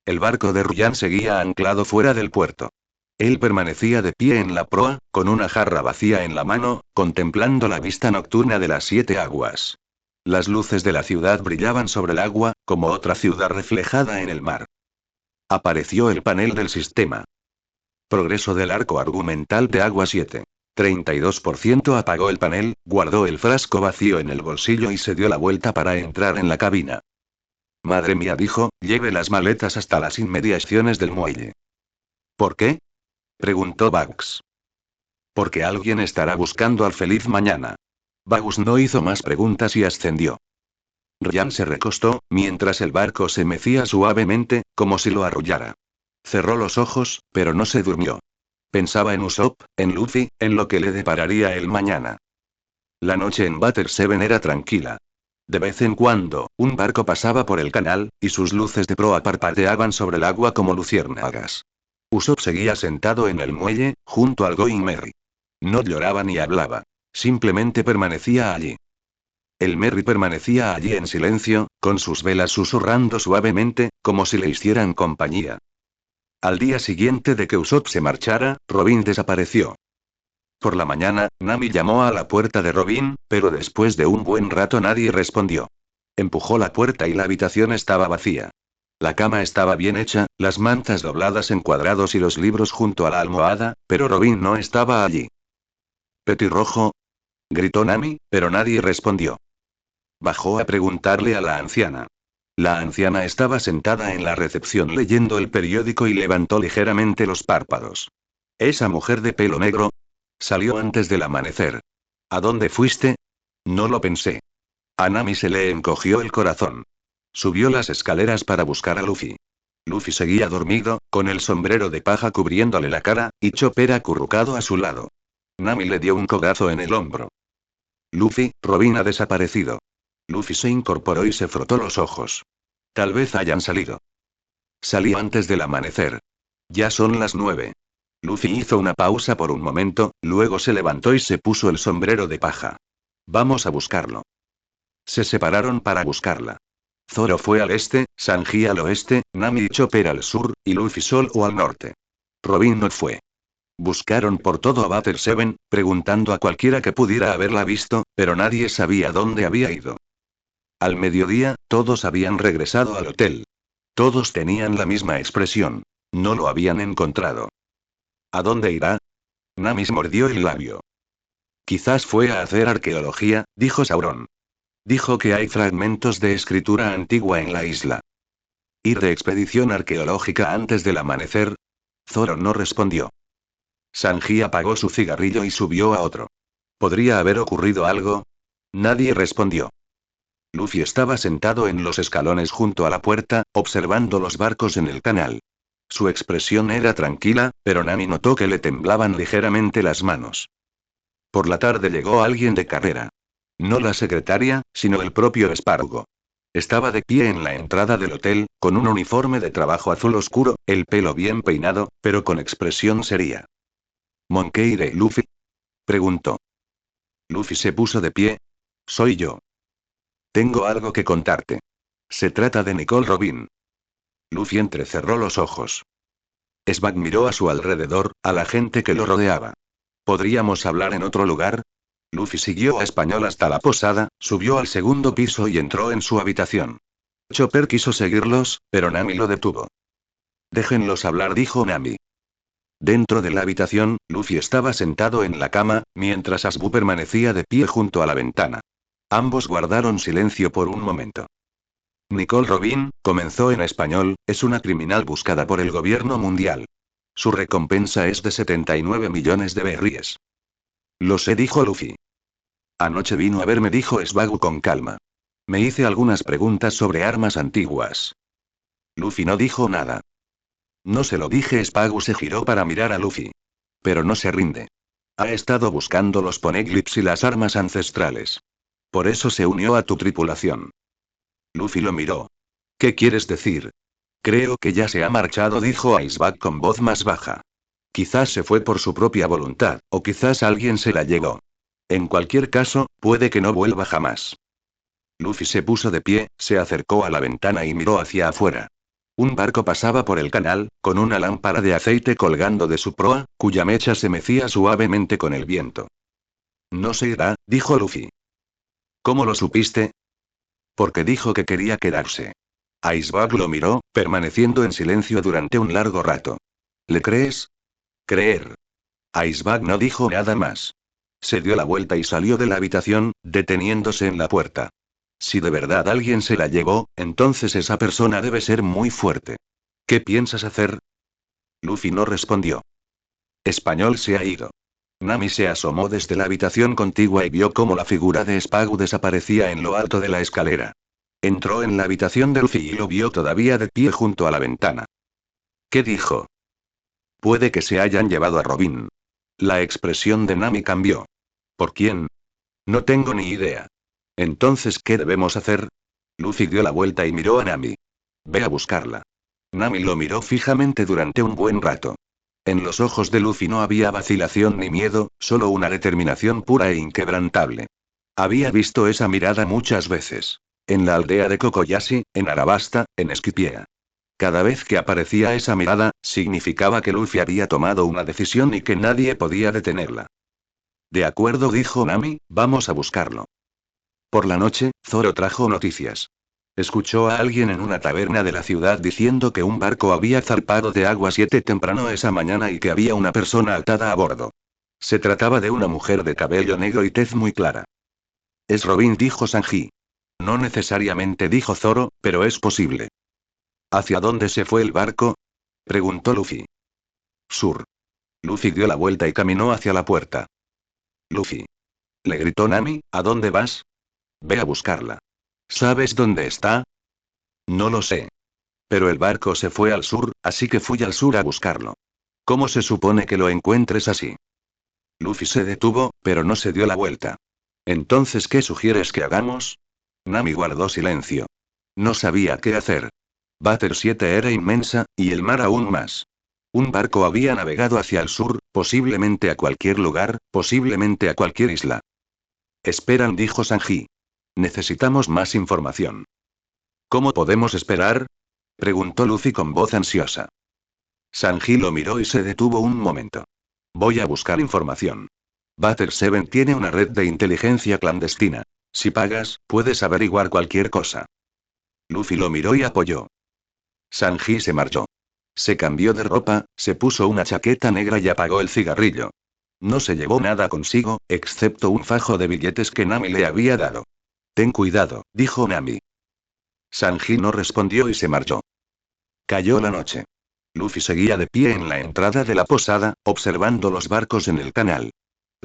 El barco de Ryan seguía anclado fuera del puerto. Él permanecía de pie en la proa, con una jarra vacía en la mano, contemplando la vista nocturna de las 7 aguas. Las luces de la ciudad brillaban sobre el agua, como otra ciudad reflejada en el mar. Apareció el panel del sistema. Progreso del arco argumental de Agua 7. 32%. Apagó el panel, guardó el frasco vacío en el bolsillo y se dio la vuelta para entrar en la cabina. Madre mía, dijo, lleve las maletas hasta las inmediaciones del muelle. ¿Por qué?, preguntó Bugs. Porque alguien estará buscando al feliz mañana. Bugs no hizo más preguntas y ascendió. Ryan se recostó, mientras el barco se mecía suavemente, como si lo arrullara. Cerró los ojos, pero no se durmió. Pensaba en Usopp, en Luffy, en lo que le depararía el mañana. La noche en Butter Seven era tranquila. De vez en cuando, un barco pasaba por el canal, y sus luces de proa parpadeaban sobre el agua como luciérnagas. Usopp seguía sentado en el muelle, junto al Going Merry. No lloraba ni hablaba. Simplemente permanecía allí. El Merry permanecía allí en silencio, con sus velas susurrando suavemente, como si le hicieran compañía. Al día siguiente de que Usopp se marchara, Robin desapareció. Por la mañana, Nami llamó a la puerta de Robin, pero después de un buen rato nadie respondió. Empujó la puerta y la habitación estaba vacía. La cama estaba bien hecha, las mantas dobladas en cuadrados y los libros junto a la almohada, pero Robin no estaba allí. ¿Petirrojo? Gritó Nami, pero nadie respondió. Bajó a preguntarle a la anciana. La anciana estaba sentada en la recepción leyendo el periódico y levantó ligeramente los párpados. ¿Esa mujer de pelo negro? Salió antes del amanecer. ¿A dónde fuiste? No lo pensé. A Nami se le encogió el corazón. Subió las escaleras para buscar a Luffy. Luffy seguía dormido, con el sombrero de paja cubriéndole la cara, y Chopper acurrucado a su lado. Nami le dio un codazo en el hombro. Luffy, Robin ha desaparecido. Luffy se incorporó y se frotó los ojos. Tal vez hayan salido. Salí antes del amanecer. Ya son las 9. Luffy hizo una pausa por un momento, luego se levantó y se puso el sombrero de paja. Vamos a buscarlo. Se separaron para buscarla. Zoro fue al este, Sanji al oeste, Nami y Chopper al sur, y Luffy solo al norte. Robin no fue. Buscaron por todo a Butter Seven, preguntando a cualquiera que pudiera haberla visto, pero nadie sabía dónde había ido. Al mediodía, todos habían regresado al hotel. Todos tenían la misma expresión. No lo habían encontrado. ¿A dónde irá? Nami se mordió el labio. Quizás fue a hacer arqueología, dijo Sauron. Dijo que hay fragmentos de escritura antigua en la isla. ¿Ir de expedición arqueológica antes del amanecer? Zoro no respondió. Sanji apagó su cigarrillo y subió a otro. ¿Podría haber ocurrido algo? Nadie respondió. Luffy estaba sentado en los escalones junto a la puerta, observando los barcos en el canal. Su expresión era tranquila, pero Nami notó que le temblaban ligeramente las manos. Por la tarde llegó alguien de carrera. No la secretaria, sino el propio Spargo. Estaba de pie en la entrada del hotel, con un uniforme de trabajo azul oscuro, el pelo bien peinado, pero con expresión seria. ¿Monkey de Luffy? Preguntó. Luffy se puso de pie. Soy yo. Tengo algo que contarte. Se trata de Nicole Robin. Luffy entrecerró los ojos. Sbag miró a su alrededor, a la gente que lo rodeaba. ¿Podríamos hablar en otro lugar? Luffy siguió a Español hasta la posada, subió al segundo piso y entró en su habitación. Chopper quiso seguirlos, pero Nami lo detuvo. Déjenlos hablar, dijo Nami. Dentro de la habitación, Luffy estaba sentado en la cama, mientras Asbu permanecía de pie junto a la ventana. Ambos guardaron silencio por un momento. Nicole Robin, comenzó en español, es una criminal buscada por el gobierno mundial. Su recompensa es de 79 millones de berries. Lo sé, dijo Luffy. Anoche vino a verme, dijo Sbagu con calma. Me hice algunas preguntas sobre armas antiguas. Luffy no dijo nada. No se lo dije. Spagu se giró para mirar a Luffy. Pero no se rinde. Ha estado buscando los poneglyphs y las armas ancestrales. Por eso se unió a tu tripulación. Luffy lo miró. ¿Qué quieres decir? Creo que ya se ha marchado, dijo Iceberg con voz más baja. Quizás se fue por su propia voluntad, o quizás alguien se la llevó. En cualquier caso, puede que no vuelva jamás. Luffy se puso de pie, se acercó a la ventana y miró hacia afuera. Un barco pasaba por el canal, con una lámpara de aceite colgando de su proa, cuya mecha se mecía suavemente con el viento. No se irá, dijo Luffy. ¿Cómo lo supiste? Porque dijo que quería quedarse. Iceberg lo miró, permaneciendo en silencio durante un largo rato. ¿Le crees? Creer. Iceberg no dijo nada más. Se dio la vuelta y salió de la habitación, deteniéndose en la puerta. Si de verdad alguien se la llevó, entonces esa persona debe ser muy fuerte. ¿Qué piensas hacer? Luffy no respondió. Español se ha ido. Nami se asomó desde la habitación contigua y vio cómo la figura de Spagu desaparecía en lo alto de la escalera. Entró en la habitación de Luffy y lo vio todavía de pie junto a la ventana. ¿Qué dijo? Puede que se hayan llevado a Robin. La expresión de Nami cambió. ¿Por quién? No tengo ni idea. Entonces, ¿qué debemos hacer? Luffy dio la vuelta y miró a Nami. Ve a buscarla. Nami lo miró fijamente durante un buen rato. En los ojos de Luffy no había vacilación ni miedo, solo una determinación pura e inquebrantable. Había visto esa mirada muchas veces. En la aldea de Kokoyashi, en Arabasta, en Esquipiea. Cada vez que aparecía esa mirada, significaba que Luffy había tomado una decisión y que nadie podía detenerla. De acuerdo, dijo Nami, vamos a buscarlo. Por la noche, Zoro trajo noticias. Escuchó a alguien en una taberna de la ciudad diciendo que un barco había zarpado de Agua 7 temprano esa mañana y que había una persona atada a bordo. Se trataba de una mujer de cabello negro y tez muy clara. Es Robin, dijo Sanji. No necesariamente, dijo Zoro, pero es posible. ¿Hacia dónde se fue el barco? Preguntó Luffy. Sur. Luffy dio la vuelta y caminó hacia la puerta. Luffy. Le gritó Nami, ¿a dónde vas? Ve a buscarla. ¿Sabes dónde está? No lo sé. Pero el barco se fue al sur, así que fui al sur a buscarlo. ¿Cómo se supone que lo encuentres así? Luffy se detuvo, pero no se dio la vuelta. Entonces, ¿qué sugieres que hagamos? Nami guardó silencio. No sabía qué hacer. Bater 7 era inmensa, y el mar aún más. Un barco había navegado hacia el sur, posiblemente a cualquier lugar, posiblemente a cualquier isla. Esperan, dijo Sanji. Necesitamos más información. ¿Cómo podemos esperar? Preguntó Luffy con voz ansiosa. Sanji lo miró y se detuvo un momento. Voy a buscar información. Bater 7 tiene una red de inteligencia clandestina. Si pagas, puedes averiguar cualquier cosa. Luffy lo miró y apoyó. Sanji se marchó. Se cambió de ropa, se puso una chaqueta negra y apagó el cigarrillo. No se llevó nada consigo, excepto un fajo de billetes que Nami le había dado. Ten cuidado, dijo Nami. Sanji no respondió y se marchó. Cayó la noche. Luffy seguía de pie en la entrada de la posada, observando los barcos en el canal.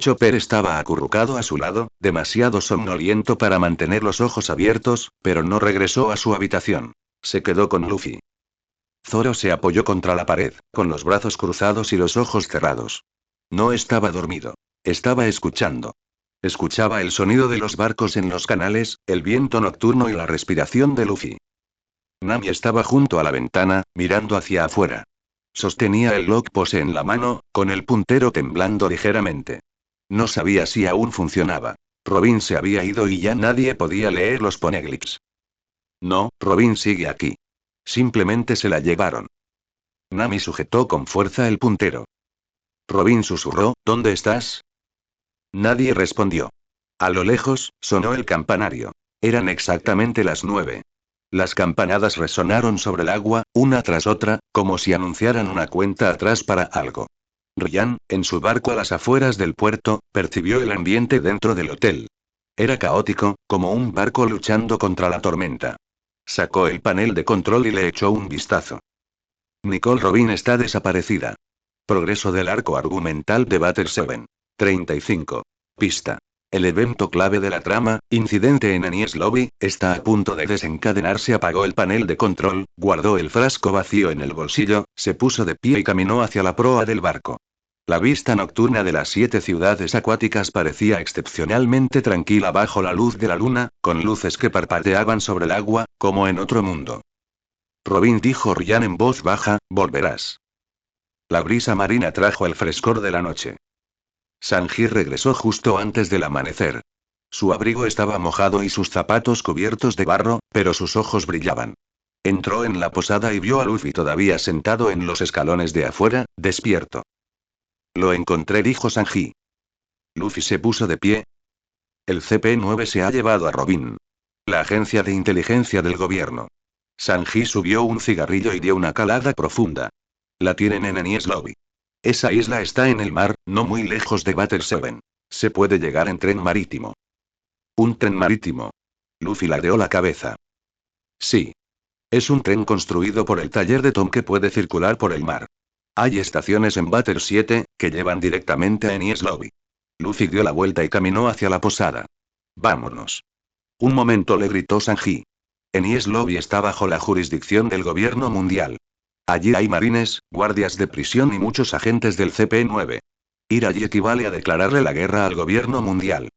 Chopper estaba acurrucado a su lado, demasiado somnoliento para mantener los ojos abiertos, pero no regresó a su habitación. Se quedó con Luffy. Zoro se apoyó contra la pared, con los brazos cruzados y los ojos cerrados. No estaba dormido. Estaba escuchando. Escuchaba el sonido de los barcos en los canales, el viento nocturno y la respiración de Luffy. Nami estaba junto a la ventana, mirando hacia afuera. Sostenía el log pose en la mano, con el puntero temblando ligeramente. No sabía si aún funcionaba. Robin se había ido y ya nadie podía leer los poneglyphs. No, Robin sigue aquí. Simplemente se la llevaron. Nami sujetó con fuerza el puntero. Robin susurró, ¿dónde estás? Nadie respondió. A lo lejos, sonó el campanario. Eran exactamente las 9. Las campanadas resonaron sobre el agua, una tras otra, como si anunciaran una cuenta atrás para algo. Ryan, en su barco a las afueras del puerto, percibió el ambiente dentro del hotel. Era caótico, como un barco luchando contra la tormenta. Sacó el panel de control y le echó un vistazo. Nicole Robin está desaparecida. Progreso del arco argumental de Bater 7. 35. Pista. El evento clave de la trama, incidente en Enies Lobby, está a punto de desencadenarse. Apagó el panel de control, guardó el frasco vacío en el bolsillo, se puso de pie y caminó hacia la proa del barco. La vista nocturna de las 7 ciudades acuáticas parecía excepcionalmente tranquila bajo la luz de la luna, con luces que parpadeaban sobre el agua, como en otro mundo. Robin, dijo Ryan en voz baja, volverás. La brisa marina trajo el frescor de la noche. Sanji regresó justo antes del amanecer. Su abrigo estaba mojado y sus zapatos cubiertos de barro, pero sus ojos brillaban. Entró en la posada y vio a Luffy todavía sentado en los escalones de afuera, despierto. Lo encontré, dijo Sanji. Luffy se puso de pie. El CP-9 se ha llevado a Robin. La agencia de inteligencia del gobierno. Sanji subió un cigarrillo y dio una calada profunda. La tienen en Enies Lobby. Esa isla está en el mar, no muy lejos de Bater 7. Se puede llegar en tren marítimo. ¿Un tren marítimo? Luffy ladeó la cabeza. Sí. Es un tren construido por el taller de Tom que puede circular por el mar. Hay estaciones en Bater 7, que llevan directamente a Enies Lobby. Luffy dio la vuelta y caminó hacia la posada. Vámonos. Un momento, le gritó Sanji. Enies Lobby está bajo la jurisdicción del gobierno mundial. Allí hay marines, guardias de prisión y muchos agentes del CP-9. Ir allí equivale a declararle la guerra al gobierno mundial.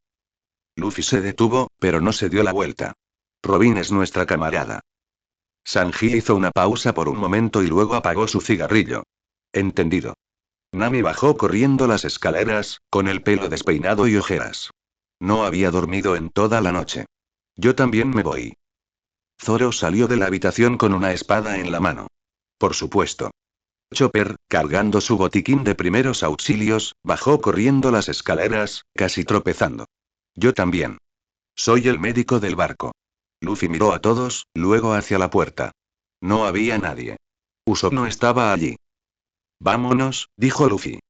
Luffy se detuvo, pero no se dio la vuelta. Robin es nuestra camarada. Sanji hizo una pausa por un momento y luego apagó su cigarrillo. Entendido. Nami bajó corriendo las escaleras, con el pelo despeinado y ojeras. No había dormido en toda la noche. Yo también me voy. Zoro salió de la habitación con una espada en la mano. Por supuesto. Chopper, cargando su botiquín de primeros auxilios, bajó corriendo las escaleras, casi tropezando. Yo también. Soy el médico del barco. Luffy miró a todos, luego hacia la puerta. No había nadie. Usopp no estaba allí. Vámonos, dijo Luffy.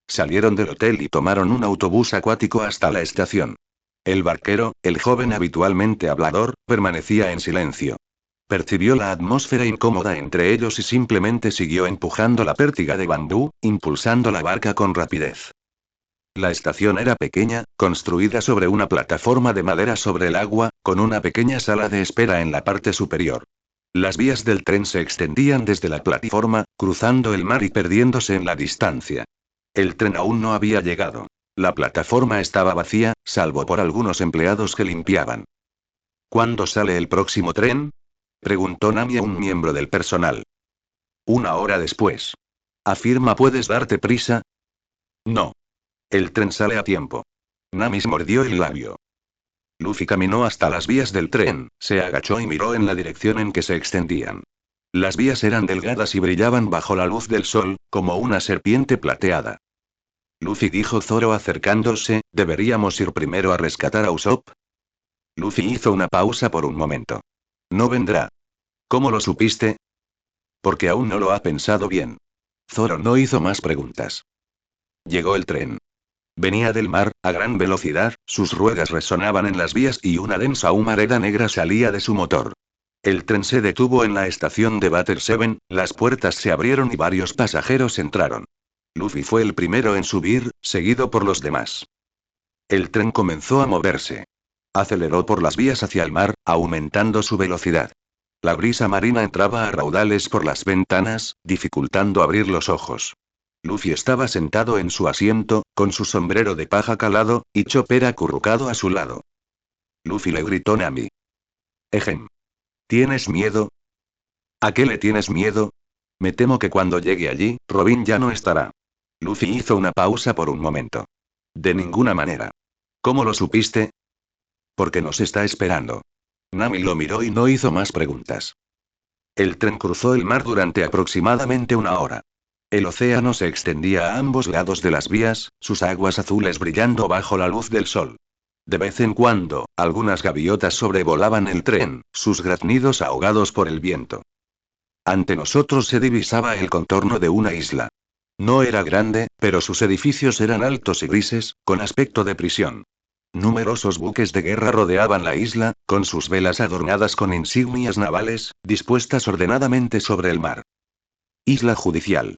Salieron del hotel y tomaron un autobús acuático hasta la estación. El barquero, el joven habitualmente hablador, permanecía en silencio. Percibió la atmósfera incómoda entre ellos y simplemente siguió empujando la pértiga de bambú, impulsando la barca con rapidez. La estación era pequeña, construida sobre una plataforma de madera sobre el agua, con una pequeña sala de espera en la parte superior. Las vías del tren se extendían desde la plataforma, cruzando el mar y perdiéndose en la distancia. El tren aún no había llegado. La plataforma estaba vacía, salvo por algunos empleados que limpiaban. ¿Cuándo sale el próximo tren?, preguntó Nami a un miembro del personal. 1 hora después. Afirma, ¿puedes darte prisa? No. El tren sale a tiempo. Nami se mordió el labio. Luffy caminó hasta las vías del tren, se agachó y miró en la dirección en que se extendían. Las vías eran delgadas y brillaban bajo la luz del sol, como una serpiente plateada. Luffy, dijo Zoro acercándose, ¿deberíamos ir primero a rescatar a Usopp? Luffy hizo una pausa por un momento. No vendrá. ¿Cómo lo supiste? Porque aún no lo ha pensado bien. Zoro no hizo más preguntas. Llegó el tren. Venía del mar, a gran velocidad, sus ruedas resonaban en las vías y una densa humareda negra salía de su motor. El tren se detuvo en la estación de Battle 7, las puertas se abrieron y varios pasajeros entraron. Luffy fue el primero en subir, seguido por los demás. El tren comenzó a moverse. Aceleró por las vías hacia el mar, aumentando su velocidad. La brisa marina entraba a raudales por las ventanas, dificultando abrir los ojos. Luffy estaba sentado en su asiento, con su sombrero de paja calado, y Chopper acurrucado a su lado. Luffy, le gritó Nami. Ejem. ¿Tienes miedo? ¿A qué le tienes miedo? Me temo que cuando llegue allí, Robin ya no estará. Luffy hizo una pausa por un momento. De ninguna manera. ¿Cómo lo supiste? Porque nos está esperando. Nami lo miró y no hizo más preguntas. El tren cruzó el mar durante aproximadamente 1 hora. El océano se extendía a ambos lados de las vías, sus aguas azules brillando bajo la luz del sol. De vez en cuando, algunas gaviotas sobrevolaban el tren, sus graznidos ahogados por el viento. Ante nosotros se divisaba el contorno de una isla. No era grande, pero sus edificios eran altos y grises, con aspecto de prisión. Numerosos buques de guerra rodeaban la isla, con sus velas adornadas con insignias navales, dispuestas ordenadamente sobre el mar. Isla judicial.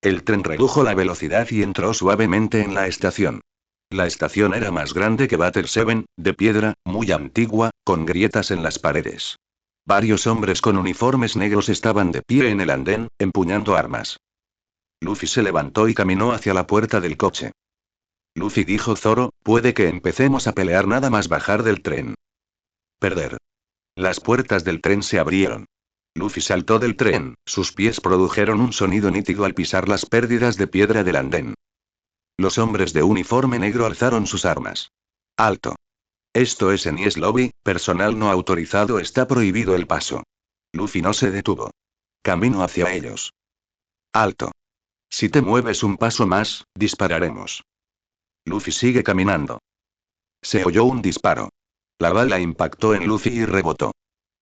El tren redujo la velocidad y entró suavemente en la estación. La estación era más grande que Battle 7, de piedra, muy antigua, con grietas en las paredes. Varios hombres con uniformes negros estaban de pie en el andén, empuñando armas. Luffy se levantó y caminó hacia la puerta del coche. Luffy, dijo Zoro, puede que empecemos a pelear nada más bajar del tren. Perder. Las puertas del tren se abrieron. Luffy saltó del tren, sus pies produjeron un sonido nítido al pisar las pérdidas de piedra del andén. Los hombres de uniforme negro alzaron sus armas. Alto. Esto es Enies Lobby, personal no autorizado, está prohibido el paso. Luffy no se detuvo. Camino hacia ellos. Alto. Si te mueves un paso más, dispararemos. Luffy sigue caminando. Se oyó un disparo. La bala impactó en Luffy y rebotó.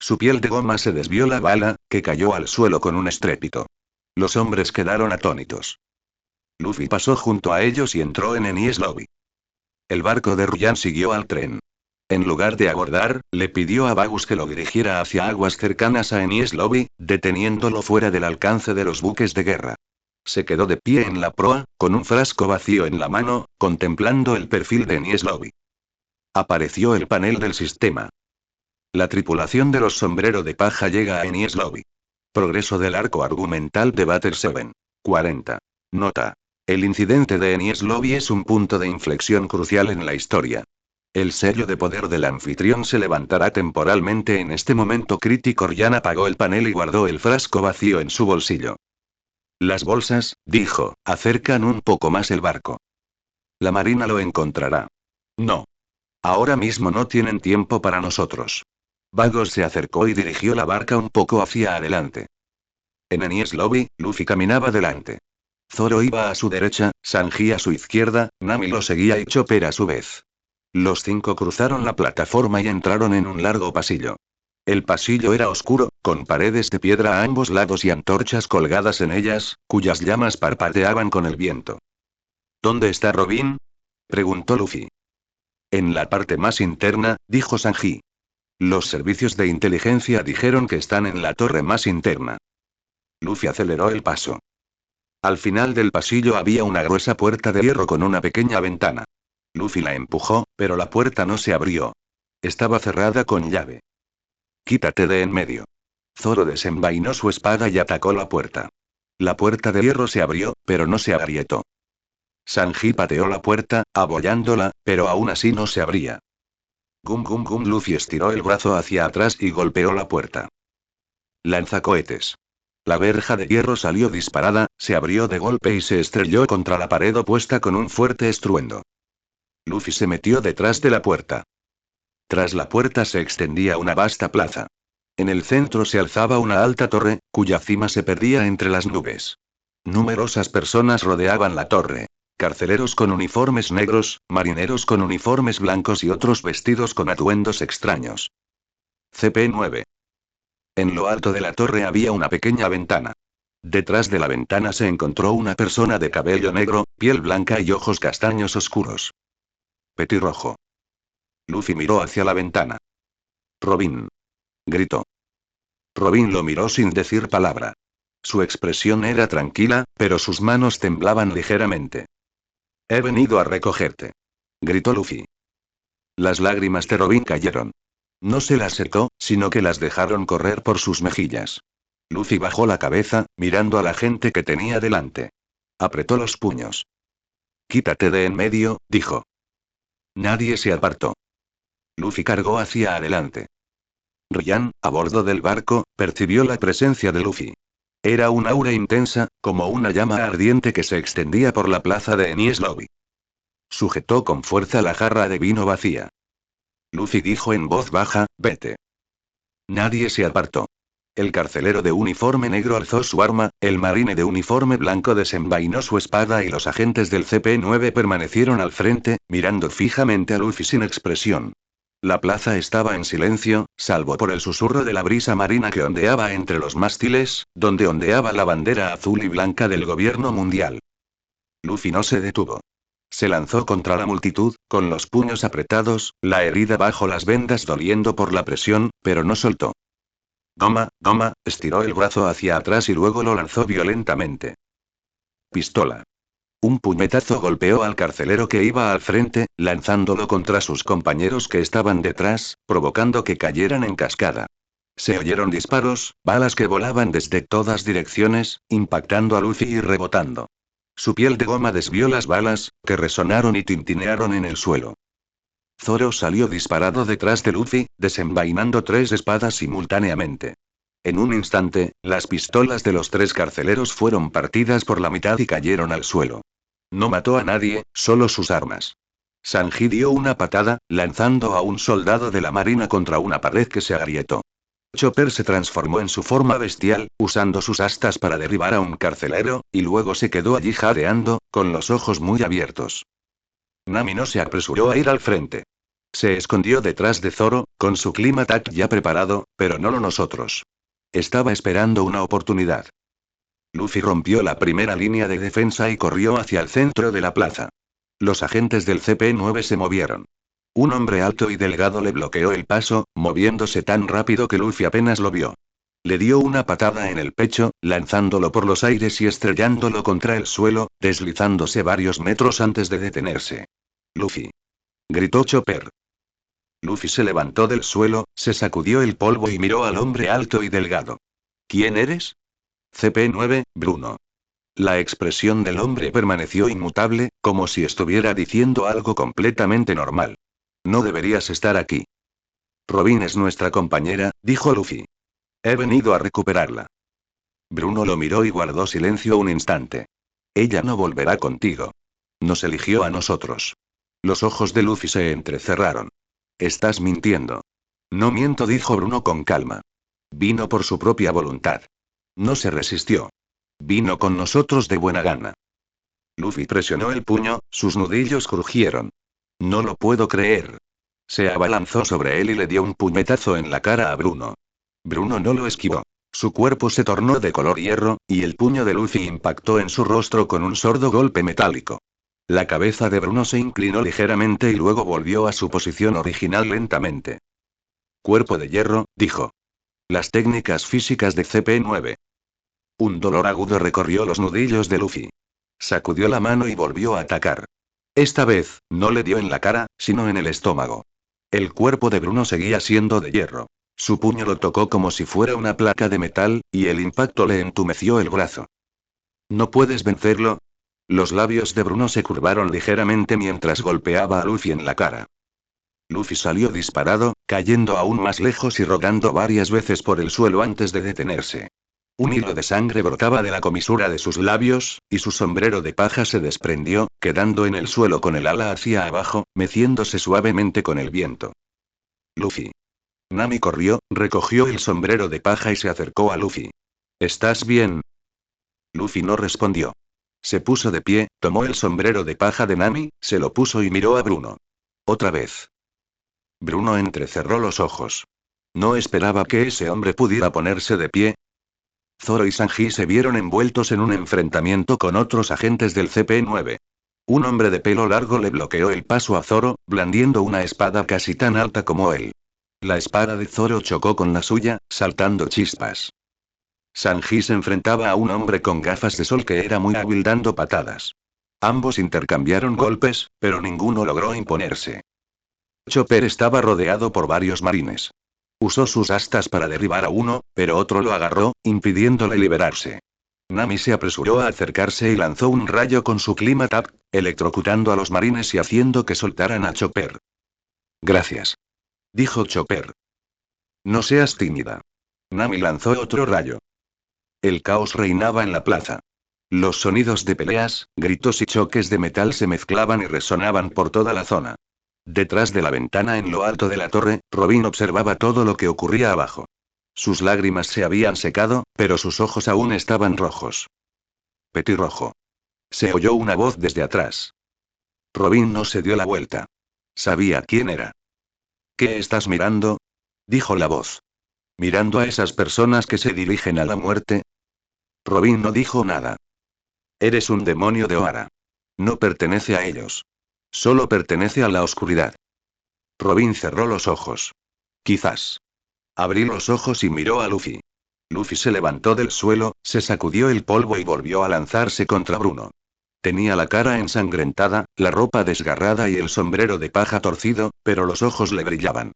Su piel de goma se desvió la bala, que cayó al suelo con un estrépito. Los hombres quedaron atónitos. Luffy pasó junto a ellos y entró en Enies Lobby. El barco de Ryan siguió al tren. En lugar de abordar, le pidió a Bagus que lo dirigiera hacia aguas cercanas a Enies Lobby, deteniéndolo fuera del alcance de los buques de guerra. Se quedó de pie en la proa, con un frasco vacío en la mano, contemplando el perfil de Enies Lobby. Apareció el panel del sistema. La tripulación de los sombrero de paja llega a Enies Lobby. Progreso del arco argumental de Battle 7. 40. Nota. El incidente de Enies Lobby es un punto de inflexión crucial en la historia. El sello de poder del anfitrión se levantará temporalmente en este momento crítico. Ryan apagó el panel y guardó el frasco vacío en su bolsillo. Las bolsas, dijo, acercan un poco más el barco. La marina lo encontrará. No. Ahora mismo no tienen tiempo para nosotros. Vagos se acercó y dirigió la barca un poco hacia adelante. En Enies Lobby, Luffy caminaba delante. Zoro iba a su derecha, Sanji a su izquierda, Nami lo seguía y Chopper a su vez. Los 5 cruzaron la plataforma y entraron en un largo pasillo. El pasillo era oscuro, con paredes de piedra a ambos lados y antorchas colgadas en ellas, cuyas llamas parpadeaban con el viento. ¿Dónde está Robin?, preguntó Luffy. En la parte más interna, dijo Sanji. Los servicios de inteligencia dijeron que están en la torre más interna. Luffy aceleró el paso. Al final del pasillo había una gruesa puerta de hierro con una pequeña ventana. Luffy la empujó, pero la puerta no se abrió. Estaba cerrada con llave. Quítate de en medio. Zoro desenvainó su espada y atacó la puerta. La puerta de hierro se abrió, pero no se agrietó. Sanji pateó la puerta, abollándola, pero aún así no se abría. Gum gum gum. Luffy estiró el brazo hacia atrás y golpeó la puerta. Lanzacohetes. La verja de hierro salió disparada, se abrió de golpe y se estrelló contra la pared opuesta con un fuerte estruendo. Luffy se metió detrás de la puerta. Tras la puerta se extendía una vasta plaza. En el centro se alzaba una alta torre, cuya cima se perdía entre las nubes. Numerosas personas rodeaban la torre. Carceleros con uniformes negros, marineros con uniformes blancos y otros vestidos con atuendos extraños. CP9. En lo alto de la torre había una pequeña ventana. Detrás de la ventana se encontró una persona de cabello negro, piel blanca y ojos castaños oscuros. Petirrojo. Luffy miró hacia la ventana. Robin. Gritó. Robin lo miró sin decir palabra. Su expresión era tranquila, pero sus manos temblaban ligeramente. He venido a recogerte. Gritó Luffy. Las lágrimas de Robin cayeron. No se las secó, sino que las dejaron correr por sus mejillas. Luffy bajó la cabeza, mirando a la gente que tenía delante. Apretó los puños. Quítate de en medio, dijo. Nadie se apartó. Luffy cargó hacia adelante. Ryan, a bordo del barco, percibió la presencia de Luffy. Era un aura intensa, como una llama ardiente que se extendía por la plaza de Enies Lobby. Sujetó con fuerza la jarra de vino vacía. Luffy dijo en voz baja, vete. Nadie se apartó. El carcelero de uniforme negro alzó su arma, el marine de uniforme blanco desenvainó su espada y los agentes del CP9 permanecieron al frente, mirando fijamente a Luffy sin expresión. La plaza estaba en silencio, salvo por el susurro de la brisa marina que ondeaba entre los mástiles, donde ondeaba la bandera azul y blanca del gobierno mundial. Luffy no se detuvo. Se lanzó contra la multitud, con los puños apretados, la herida bajo las vendas doliendo por la presión, pero no soltó. Goma, Goma, estiró el brazo hacia atrás y luego lo lanzó violentamente. Pistola. Un puñetazo golpeó al carcelero que iba al frente, lanzándolo contra sus compañeros que estaban detrás, provocando que cayeran en cascada. Se oyeron disparos, balas que volaban desde todas direcciones, impactando a Luffy y rebotando. Su piel de goma desvió las balas, que resonaron y tintinearon en el suelo. Zoro salió disparado detrás de Luffy, desenvainando 3 espadas simultáneamente. En un instante, las pistolas de los 3 carceleros fueron partidas por la mitad y cayeron al suelo. No mató a nadie, solo sus armas. Sanji dio una patada, lanzando a un soldado de la marina contra una pared que se agrietó. Chopper se transformó en su forma bestial, usando sus astas para derribar a un carcelero, y luego se quedó allí jadeando, con los ojos muy abiertos. Nami no se apresuró a ir al frente. Se escondió detrás de Zoro, con su clima attack ya preparado, pero no nosotros. Estaba esperando una oportunidad. Luffy rompió la primera línea de defensa y corrió hacia el centro de la plaza. Los agentes del CP9 se movieron. Un hombre alto y delgado le bloqueó el paso, moviéndose tan rápido que Luffy apenas lo vio. Le dio una patada en el pecho, lanzándolo por los aires y estrellándolo contra el suelo, deslizándose varios metros antes de detenerse. Luffy. Gritó Chopper. Luffy se levantó del suelo, se sacudió el polvo y miró al hombre alto y delgado. ¿Quién eres? CP9, Bruno. La expresión del hombre permaneció inmutable, como si estuviera diciendo algo completamente normal. No deberías estar aquí. Robin es nuestra compañera, dijo Luffy. He venido a recuperarla. Bruno lo miró y guardó silencio un instante. Ella no volverá contigo. Nos eligió a nosotros. Los ojos de Luffy se entrecerraron. Estás mintiendo. No miento, dijo Bruno con calma. Vino por su propia voluntad. No se resistió. Vino con nosotros de buena gana. Luffy presionó el puño, sus nudillos crujieron. No lo puedo creer. Se abalanzó sobre él y le dio un puñetazo en la cara a Bruno. Bruno no lo esquivó. Su cuerpo se tornó de color hierro, y el puño de Luffy impactó en su rostro con un sordo golpe metálico. La cabeza de Bruno se inclinó ligeramente y luego volvió a su posición original lentamente. Cuerpo de hierro, dijo. Las técnicas físicas de CP9. Un dolor agudo recorrió los nudillos de Luffy. Sacudió la mano y volvió a atacar. Esta vez, no le dio en la cara, sino en el estómago. El cuerpo de Bruno seguía siendo de hierro. Su puño lo tocó como si fuera una placa de metal, y el impacto le entumeció el brazo. ¿No puedes vencerlo? Los labios de Bruno se curvaron ligeramente mientras golpeaba a Luffy en la cara. Luffy salió disparado, cayendo aún más lejos y rodando varias veces por el suelo antes de detenerse. Un hilo de sangre brotaba de la comisura de sus labios, y su sombrero de paja se desprendió, quedando en el suelo con el ala hacia abajo, meciéndose suavemente con el viento. Luffy. Nami corrió, recogió el sombrero de paja y se acercó a Luffy. ¿Estás bien? Luffy no respondió. Se puso de pie, tomó el sombrero de paja de Nami, se lo puso y miró a Bruno. Otra vez. Bruno entrecerró los ojos. No esperaba que ese hombre pudiera ponerse de pie. Zoro y Sanji se vieron envueltos en un enfrentamiento con otros agentes del CP9. Un hombre de pelo largo le bloqueó el paso a Zoro, blandiendo una espada casi tan alta como él. La espada de Zoro chocó con la suya, saltando chispas. Sanji se enfrentaba a un hombre con gafas de sol que era muy hábil dando patadas. Ambos intercambiaron golpes, pero ninguno logró imponerse. Chopper estaba rodeado por varios marines. Usó sus astas para derribar a uno, pero otro lo agarró, impidiéndole liberarse. Nami se apresuró a acercarse y lanzó un rayo con su Clima Tap, electrocutando a los marines y haciendo que soltaran a Chopper. Gracias. Dijo Chopper. No seas tímida. Nami lanzó otro rayo. El caos reinaba en la plaza. Los sonidos de peleas, gritos y choques de metal se mezclaban y resonaban por toda la zona. Detrás de la ventana en lo alto de la torre, Robin observaba todo lo que ocurría abajo. Sus lágrimas se habían secado, pero sus ojos aún estaban rojos. Petirrojo. Se oyó una voz desde atrás. Robin no se dio la vuelta. Sabía quién era. ¿Qué estás mirando? Dijo la voz. ¿Mirando a esas personas que se dirigen a la muerte? Robin no dijo nada. Eres un demonio de Ohara. No pertenece a ellos. Solo pertenece a la oscuridad. Robin cerró los ojos. Quizás. Abrió los ojos y miró a Luffy. Luffy se levantó del suelo, se sacudió el polvo y volvió a lanzarse contra Bruno. Tenía la cara ensangrentada, la ropa desgarrada y el sombrero de paja torcido, pero los ojos le brillaban.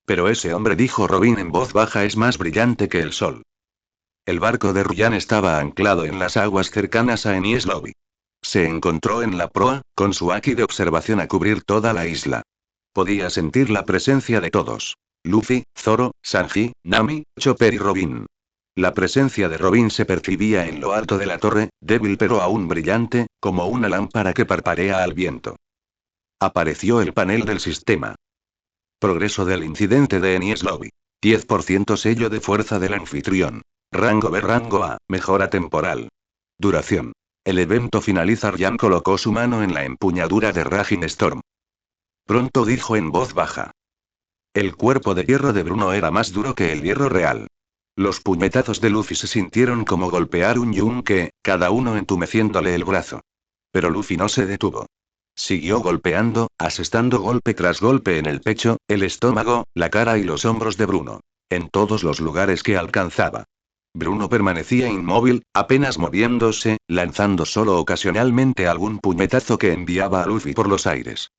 Pero ese hombre, dijo Robin en voz baja, es más brillante que el sol. El barco de Ryan estaba anclado en las aguas cercanas a Enies Lobby. Se encontró en la proa, con su haki de observación a cubrir toda la isla. Podía sentir la presencia de todos. Luffy, Zoro, Sanji, Nami, Chopper y Robin. La presencia de Robin se percibía en lo alto de la torre, débil pero aún brillante, como una lámpara que parparea al viento. Apareció el panel del sistema. Progreso del incidente de Enies Lobby. 10% sello de fuerza del anfitrión. Rango B, rango A, mejora temporal. Duración. El evento finaliza. Ryan colocó su mano en la empuñadura de Raging Storm. Pronto dijo en voz baja. El cuerpo de hierro de Bruno era más duro que el hierro real. Los puñetazos de Luffy se sintieron como golpear un yunque, cada uno entumeciéndole el brazo. Pero Luffy no se detuvo. Siguió golpeando, asestando golpe tras golpe en el pecho, el estómago, la cara y los hombros de Bruno. En todos los lugares que alcanzaba. Bruno permanecía inmóvil, apenas moviéndose, lanzando solo ocasionalmente algún puñetazo que enviaba a Luffy por los aires.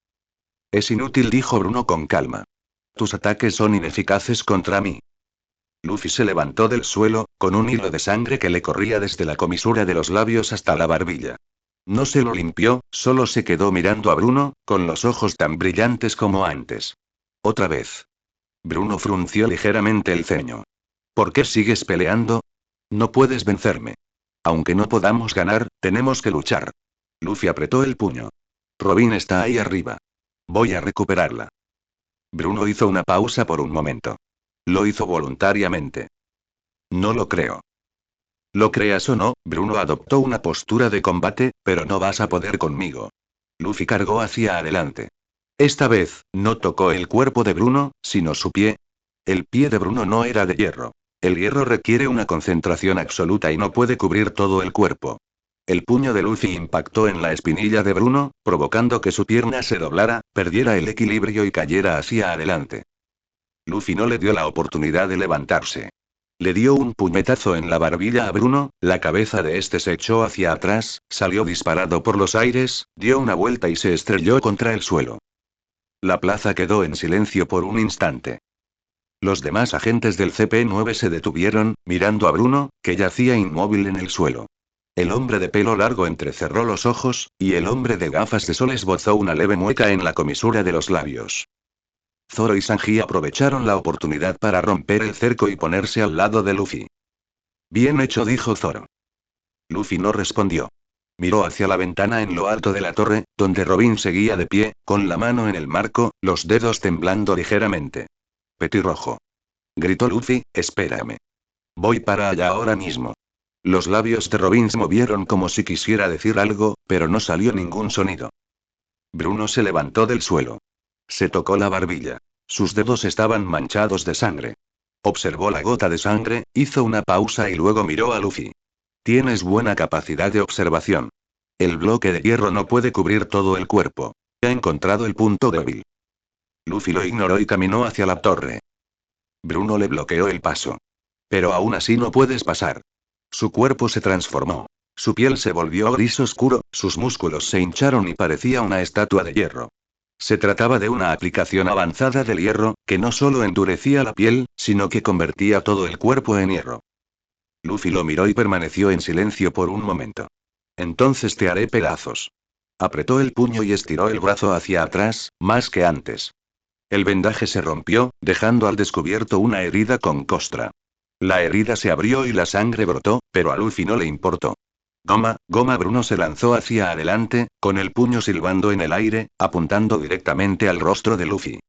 Es inútil, dijo Bruno con calma. Tus ataques son ineficaces contra mí. Luffy se levantó del suelo, con un hilo de sangre que le corría desde la comisura de los labios hasta la barbilla. No se lo limpió, solo se quedó mirando a Bruno, con los ojos tan brillantes como antes. Otra vez. Bruno frunció ligeramente el ceño. ¿Por qué sigues peleando? No puedes vencerme. Aunque no podamos ganar, tenemos que luchar. Luffy apretó el puño. Robin está ahí arriba. Voy a recuperarla. Bruno hizo una pausa por un momento. Lo hizo voluntariamente. No lo creo. Lo creas o no, Bruno adoptó una postura de combate, pero no vas a poder conmigo. Luffy cargó hacia adelante. Esta vez, no tocó el cuerpo de Bruno, sino su pie. El pie de Bruno no era de hierro. El hierro requiere una concentración absoluta y no puede cubrir todo el cuerpo. El puño de Luffy impactó en la espinilla de Bruno, provocando que su pierna se doblara, perdiera el equilibrio y cayera hacia adelante. Luffy no le dio la oportunidad de levantarse. Le dio un puñetazo en la barbilla a Bruno, la cabeza de este se echó hacia atrás, salió disparado por los aires, dio una vuelta y se estrelló contra el suelo. La plaza quedó en silencio por un instante. Los demás agentes del CP9 se detuvieron, mirando a Bruno, que yacía inmóvil en el suelo. El hombre de pelo largo entrecerró los ojos, y el hombre de gafas de sol esbozó una leve mueca en la comisura de los labios. Zoro y Sanji aprovecharon la oportunidad para romper el cerco y ponerse al lado de Luffy. Bien hecho, dijo Zoro. Luffy no respondió. Miró hacia la ventana en lo alto de la torre, donde Robin seguía de pie, con la mano en el marco, los dedos temblando ligeramente. Petirrojo. Gritó Luffy, espérame. Voy para allá ahora mismo. Los labios de Robin se movieron como si quisiera decir algo, pero no salió ningún sonido. Bruno se levantó del suelo. Se tocó la barbilla. Sus dedos estaban manchados de sangre. Observó la gota de sangre, hizo una pausa y luego miró a Luffy. Tienes buena capacidad de observación. El bloque de hierro no puede cubrir todo el cuerpo. He encontrado el punto débil. Luffy lo ignoró y caminó hacia la torre. Bruno le bloqueó el paso. Pero aún así no puedes pasar. Su cuerpo se transformó. Su piel se volvió gris oscuro, sus músculos se hincharon y parecía una estatua de hierro. Se trataba de una aplicación avanzada del hierro, que no solo endurecía la piel, sino que convertía todo el cuerpo en hierro. Luffy lo miró y permaneció en silencio por un momento. Entonces te haré pedazos. Apretó el puño y estiró el brazo hacia atrás, más que antes. El vendaje se rompió, dejando al descubierto una herida con costra. La herida se abrió y la sangre brotó, pero a Luffy no le importó. Goma, goma. Bruno se lanzó hacia adelante, con el puño silbando en el aire, apuntando directamente al rostro de Luffy.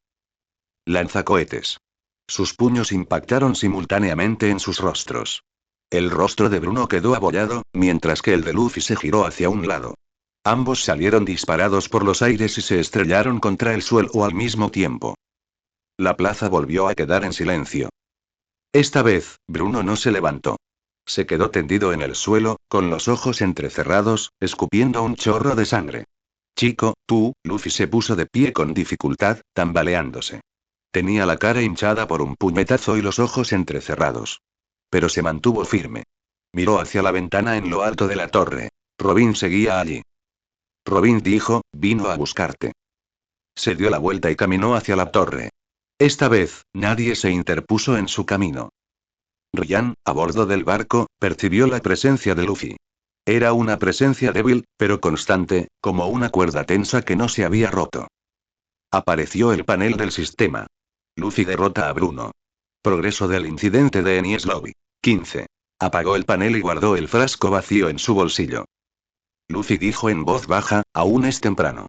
Lanzacohetes. Sus puños impactaron simultáneamente en sus rostros. El rostro de Bruno quedó abollado, mientras que el de Luffy se giró hacia un lado. Ambos salieron disparados por los aires y se estrellaron contra el suelo al mismo tiempo. La plaza volvió a quedar en silencio. Esta vez, Bruno no se levantó. Se quedó tendido en el suelo, con los ojos entrecerrados, escupiendo un chorro de sangre. Chico, tú. Luffy se puso de pie con dificultad, tambaleándose. Tenía la cara hinchada por un puñetazo y los ojos entrecerrados. Pero se mantuvo firme. Miró hacia la ventana en lo alto de la torre. Robin seguía allí. Robin dijo, vino a buscarte. Se dio la vuelta y caminó hacia la torre. Esta vez, nadie se interpuso en su camino. Ryan, a bordo del barco, percibió la presencia de Luffy. Era una presencia débil, pero constante, como una cuerda tensa que no se había roto. Apareció el panel del sistema. Luffy derrota a Bruno. Progreso del incidente de Enies Lobby. 15. Apagó el panel y guardó el frasco vacío en su bolsillo. Luffy dijo en voz baja, aún es temprano.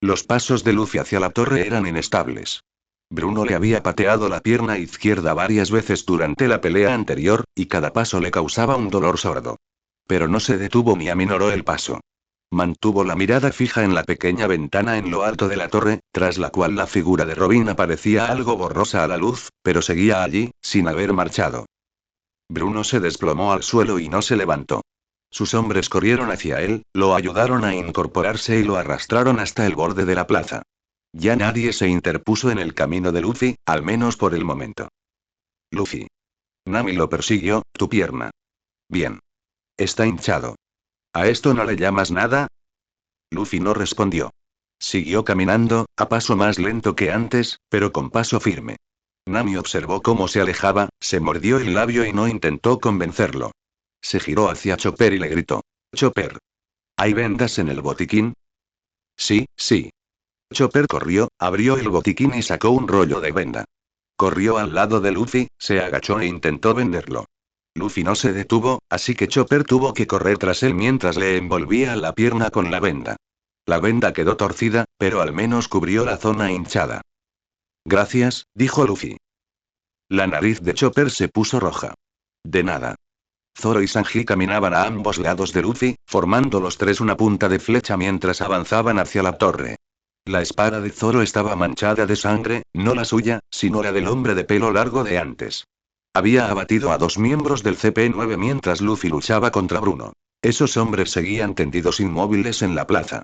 Los pasos de Luffy hacia la torre eran inestables. Bruno le había pateado la pierna izquierda varias veces durante la pelea anterior, y cada paso le causaba un dolor sordo. Pero no se detuvo ni aminoró el paso. Mantuvo la mirada fija en la pequeña ventana en lo alto de la torre, tras la cual la figura de Robin aparecía algo borrosa a la luz, pero seguía allí, sin haber marchado. Bruno se desplomó al suelo y no se levantó. Sus hombres corrieron hacia él, lo ayudaron a incorporarse y lo arrastraron hasta el borde de la plaza. Ya nadie se interpuso en el camino de Luffy, al menos por el momento. Luffy. Nami lo persiguió, tu pierna. Bien. Está hinchado. ¿A esto no le llamas nada? Luffy no respondió. Siguió caminando, a paso más lento que antes, pero con paso firme. Nami observó cómo se alejaba, se mordió el labio y no intentó convencerlo. Se giró hacia Chopper y le gritó. Chopper. ¿Hay vendas en el botiquín? Sí, sí. Chopper corrió, abrió el botiquín y sacó un rollo de venda. Corrió al lado de Luffy, se agachó e intentó venderlo. Luffy no se detuvo, así que Chopper tuvo que correr tras él mientras le envolvía la pierna con la venda. La venda quedó torcida, pero al menos cubrió la zona hinchada. Gracias, dijo Luffy. La nariz de Chopper se puso roja. De nada. Zoro y Sanji caminaban a ambos lados de Luffy, formando los tres una punta de flecha mientras avanzaban hacia la torre. La espada de Zoro estaba manchada de sangre, no la suya, sino la del hombre de pelo largo de antes. Había abatido a 2 miembros del CP9 mientras Luffy luchaba contra Bruno. Esos hombres seguían tendidos inmóviles en la plaza.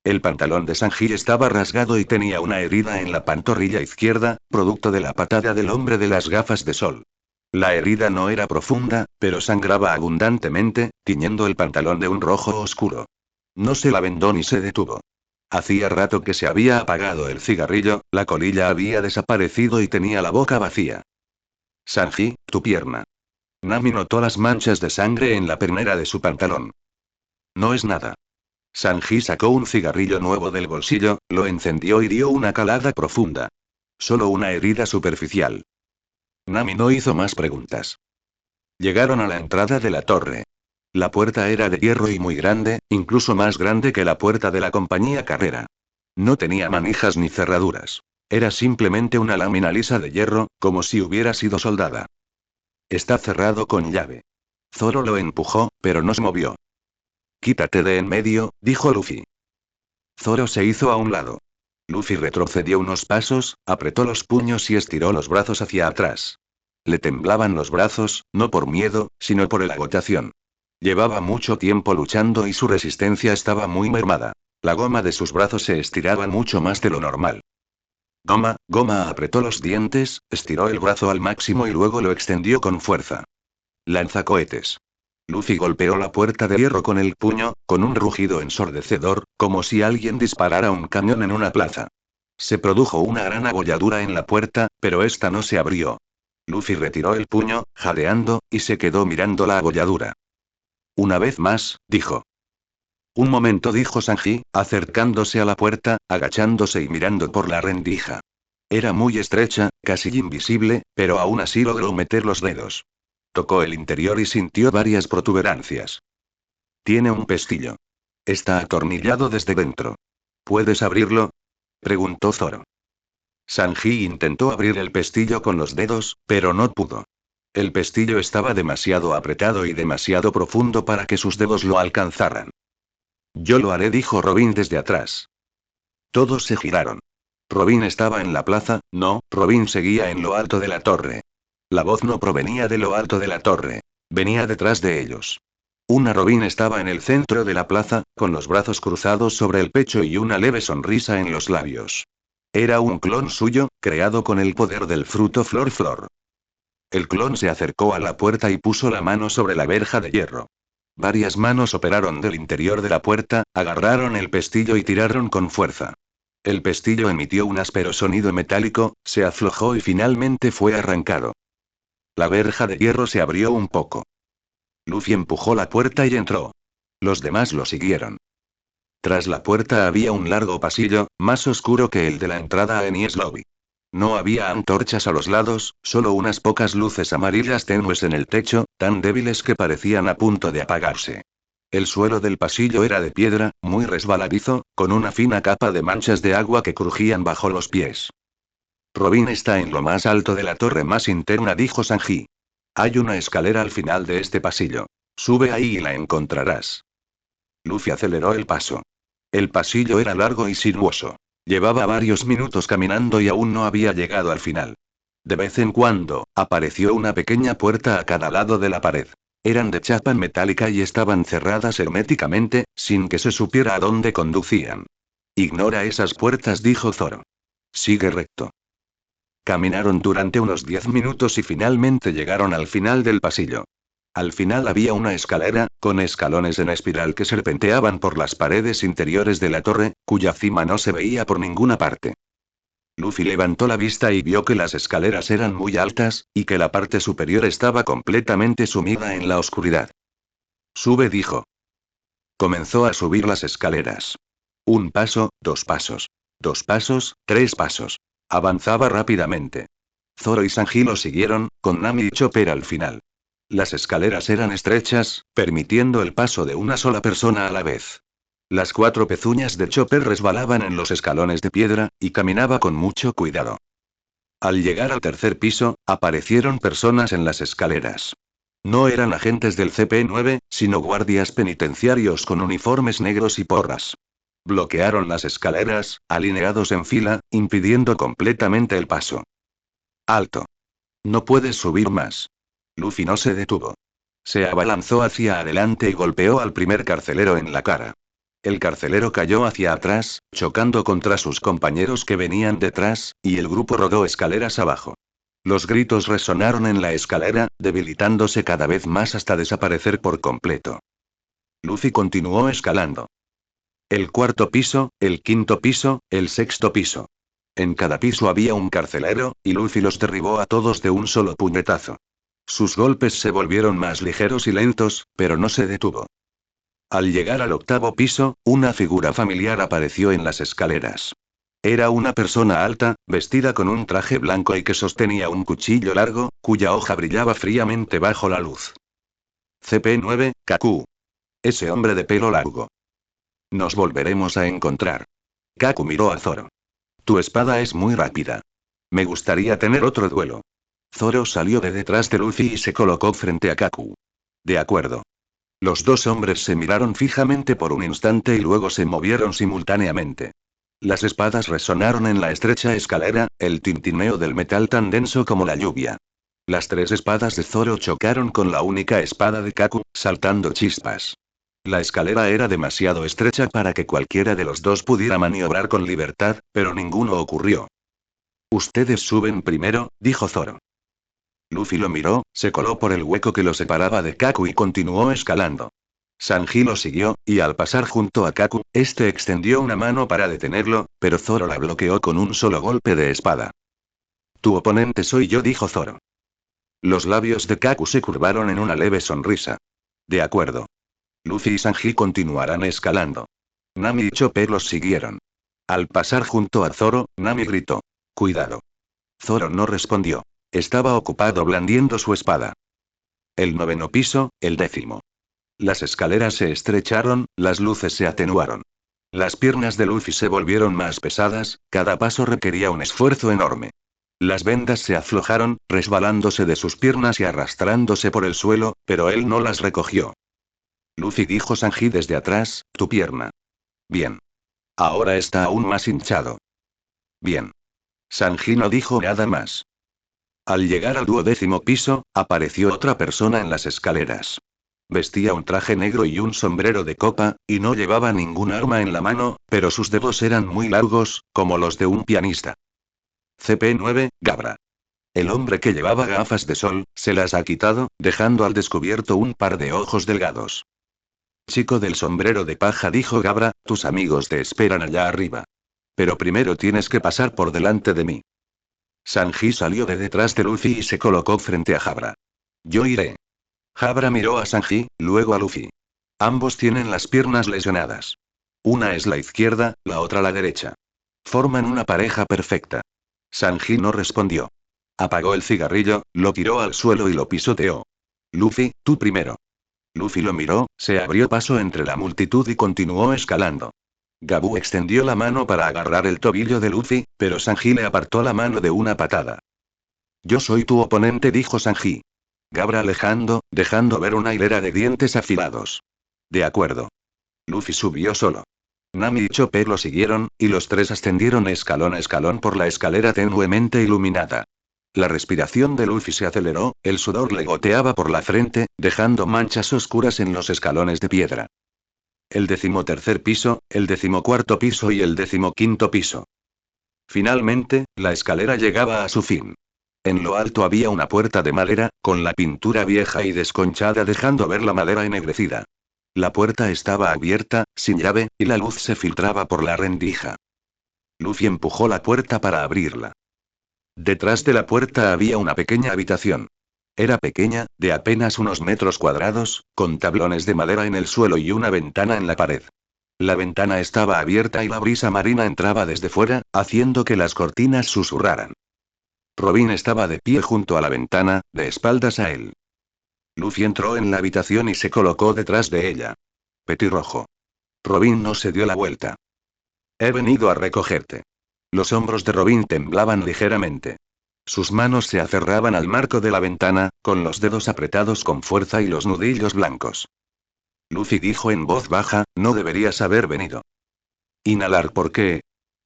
El pantalón de Sanji estaba rasgado y tenía una herida en la pantorrilla izquierda, producto de la patada del hombre de las gafas de sol. La herida no era profunda, pero sangraba abundantemente, tiñendo el pantalón de un rojo oscuro. No se la vendó ni se detuvo. Hacía rato que se había apagado el cigarrillo, la colilla había desaparecido y tenía la boca vacía. Sanji, tu pierna. Nami notó las manchas de sangre en la pernera de su pantalón. No es nada. Sanji sacó un cigarrillo nuevo del bolsillo, lo encendió y dio una calada profunda. Solo una herida superficial. Nami no hizo más preguntas. Llegaron a la entrada de la torre. La puerta era de hierro y muy grande, incluso más grande que la puerta de la compañía Carrera. No tenía manijas ni cerraduras. Era simplemente una lámina lisa de hierro, como si hubiera sido soldada. Está cerrado con llave. Zoro lo empujó, pero no se movió. Quítate de en medio, dijo Luffy. Zoro se hizo a un lado. Luffy retrocedió unos pasos, apretó los puños y estiró los brazos hacia atrás. Le temblaban los brazos, no por miedo, sino por la agotación. Llevaba mucho tiempo luchando y su resistencia estaba muy mermada. La goma de sus brazos se estiraba mucho más de lo normal. Goma apretó los dientes, estiró el brazo al máximo y luego lo extendió con fuerza. Lanzacohetes. Luffy golpeó la puerta de hierro con el puño, con un rugido ensordecedor, como si alguien disparara un cañón en una plaza. Se produjo una gran agolladura en la puerta, pero esta no se abrió. Luffy retiró el puño, jadeando, y se quedó mirando la agolladura. Una vez más, dijo. Un momento, dijo Sanji, acercándose a la puerta, agachándose y mirando por la rendija. Era muy estrecha, casi invisible, pero aún así logró meter los dedos. Tocó el interior y sintió varias protuberancias. Tiene un pestillo. Está atornillado desde dentro. ¿Puedes abrirlo? Preguntó Zoro. Sanji intentó abrir el pestillo con los dedos, pero no pudo. El pestillo estaba demasiado apretado y demasiado profundo para que sus dedos lo alcanzaran. Yo lo haré, dijo Robin desde atrás. Todos se giraron. Robin estaba en la plaza, no, Robin seguía en lo alto de la torre. La voz no provenía de lo alto de la torre. Venía detrás de ellos. Una Robin estaba en el centro de la plaza, con los brazos cruzados sobre el pecho y una leve sonrisa en los labios. Era un clon suyo, creado con el poder del fruto Flor. El clon se acercó a la puerta y puso la mano sobre la verja de hierro. Varias manos operaron del interior de la puerta, agarraron el pestillo y tiraron con fuerza. El pestillo emitió un áspero sonido metálico, se aflojó y finalmente fue arrancado. La verja de hierro se abrió un poco. Luffy empujó la puerta y entró. Los demás lo siguieron. Tras la puerta había un largo pasillo, más oscuro que el de la entrada a Enies Lobby. No había antorchas a los lados, solo unas pocas luces amarillas tenues en el techo, tan débiles que parecían a punto de apagarse. El suelo del pasillo era de piedra, muy resbaladizo, con una fina capa de manchas de agua que crujían bajo los pies. Robin está en lo más alto de la torre más interna, dijo Sanji. Hay una escalera al final de este pasillo. Sube ahí y la encontrarás. Luffy aceleró el paso. El pasillo era largo y sinuoso. Llevaba varios minutos caminando y aún no había llegado al final. De vez en cuando, apareció una pequeña puerta a cada lado de la pared. Eran de chapa metálica y estaban cerradas herméticamente, sin que se supiera a dónde conducían. Ignora esas puertas, dijo Zoro. Sigue recto. Caminaron durante unos 10 minutos y finalmente llegaron al final del pasillo. Al final había una escalera, con escalones en espiral que serpenteaban por las paredes interiores de la torre, cuya cima no se veía por ninguna parte. Luffy levantó la vista y vio que las escaleras eran muy altas, y que la parte superior estaba completamente sumida en la oscuridad. Sube, dijo. Comenzó a subir las escaleras. 1 paso, 2 pasos. 2 pasos, 3 pasos. Avanzaba rápidamente. Zoro y Sanji lo siguieron, con Nami y Chopper al final. Las escaleras eran estrechas, permitiendo el paso de una sola persona a la vez. Las 4 pezuñas de Chopper resbalaban en los escalones de piedra, y caminaba con mucho cuidado. Al llegar al tercer piso, aparecieron personas en las escaleras. No eran agentes del CP9, sino guardias penitenciarios con uniformes negros y porras. bloquearon las escaleras, alineados en fila, impidiendo completamente el paso. ¡Alto! No puedes subir más. Luffy no se detuvo. Se abalanzó hacia adelante y golpeó al primer carcelero en la cara. El carcelero cayó hacia atrás, chocando contra sus compañeros que venían detrás, y el grupo rodó escaleras abajo. Los gritos resonaron en la escalera, debilitándose cada vez más hasta desaparecer por completo. Luffy continuó escalando. El cuarto piso, el quinto piso, el sexto piso. En cada piso había un carcelero, y Luffy los derribó a todos de un solo puñetazo. Sus golpes se volvieron más ligeros y lentos, pero no se detuvo. Al llegar al octavo piso, una figura familiar apareció en las escaleras. Era una persona alta, vestida con un traje blanco y que sostenía un cuchillo largo, cuya hoja brillaba fríamente bajo la luz. CP9, Kaku. Ese hombre de pelo largo. Nos volveremos a encontrar. Kaku miró a Zoro. Tu espada es muy rápida. Me gustaría tener otro duelo. Zoro salió de detrás de Luffy y se colocó frente a Kaku. De acuerdo. Los dos hombres se miraron fijamente por un instante y luego se movieron simultáneamente. Las espadas resonaron en la estrecha escalera, el tintineo del metal tan denso como la lluvia. Las tres espadas de Zoro chocaron con la única espada de Kaku, saltando chispas. La escalera era demasiado estrecha para que cualquiera de los dos pudiera maniobrar con libertad, pero ninguno ocurrió. Ustedes suben primero, dijo Zoro. Luffy lo miró, se coló por el hueco que lo separaba de Kaku y continuó escalando. Sanji lo siguió, y al pasar junto a Kaku, este extendió una mano para detenerlo, pero Zoro la bloqueó con un solo golpe de espada. Tu oponente soy yo, dijo Zoro. Los labios de Kaku se curvaron en una leve sonrisa. De acuerdo. Luffy y Sanji continuarán escalando. Nami y Chopper los siguieron. Al pasar junto a Zoro, Nami gritó. Cuidado. Zoro no respondió. Estaba ocupado blandiendo su espada. El noveno piso, el décimo. Las escaleras se estrecharon, las luces se atenuaron. Las piernas de Luffy se volvieron más pesadas, cada paso requería un esfuerzo enorme. Las vendas se aflojaron, resbalándose de sus piernas y arrastrándose por el suelo, pero él no las recogió. Luffy dijo Sanji desde atrás, tu pierna. Bien. Ahora está aún más hinchado. Bien. Sanji no dijo nada más. Al llegar al 12º piso, apareció otra persona en las escaleras. Vestía un traje negro y un sombrero de copa, y no llevaba ningún arma en la mano, pero sus dedos eran muy largos, como los de un pianista. CP9, Gabra. El hombre que llevaba gafas de sol, se las ha quitado, dejando al descubierto un par de ojos delgados. Chico del sombrero de paja, dijo Gabra, tus amigos te esperan allá arriba. Pero primero tienes que pasar por delante de mí. Sanji salió de detrás de Luffy y se colocó frente a Jabra. Yo iré. Jabra miró a Sanji, luego a Luffy. Ambos tienen las piernas lesionadas. Una es la izquierda, la otra la derecha. Forman una pareja perfecta. Sanji no respondió. Apagó el cigarrillo, lo tiró al suelo y lo pisoteó. Luffy, tú primero. Luffy lo miró, se abrió paso entre la multitud y continuó escalando. Gabu extendió la mano para agarrar el tobillo de Luffy, pero Sanji le apartó la mano de una patada. Yo soy tu oponente, dijo Sanji. Gabra dejando ver una hilera de dientes afilados. De acuerdo. Luffy subió solo. Nami y Chopper lo siguieron, y los tres ascendieron escalón a escalón por la escalera tenuemente iluminada. La respiración de Luffy se aceleró, el sudor le goteaba por la frente, dejando manchas oscuras en los escalones de piedra. El 13º piso, el 14º piso y el 15º piso. Finalmente, la escalera llegaba a su fin. En lo alto había una puerta de madera, con la pintura vieja y desconchada dejando ver la madera ennegrecida. La puerta estaba abierta, sin llave, y la luz se filtraba por la rendija. Luffy empujó la puerta para abrirla. Detrás de la puerta había una pequeña habitación. Era pequeña, de apenas unos metros cuadrados, con tablones de madera en el suelo y una ventana en la pared. La ventana estaba abierta y la brisa marina entraba desde fuera, haciendo que las cortinas susurraran. Robin estaba de pie junto a la ventana, de espaldas a él. Luffy entró en la habitación y se colocó detrás de ella. Petirrojo. Robin no se dio la vuelta. He venido a recogerte. Los hombros de Robin temblaban ligeramente. Sus manos se aferraban al marco de la ventana, con los dedos apretados con fuerza y los nudillos blancos. Luffy dijo en voz baja, no deberías haber venido. Inhalar, ¿por qué?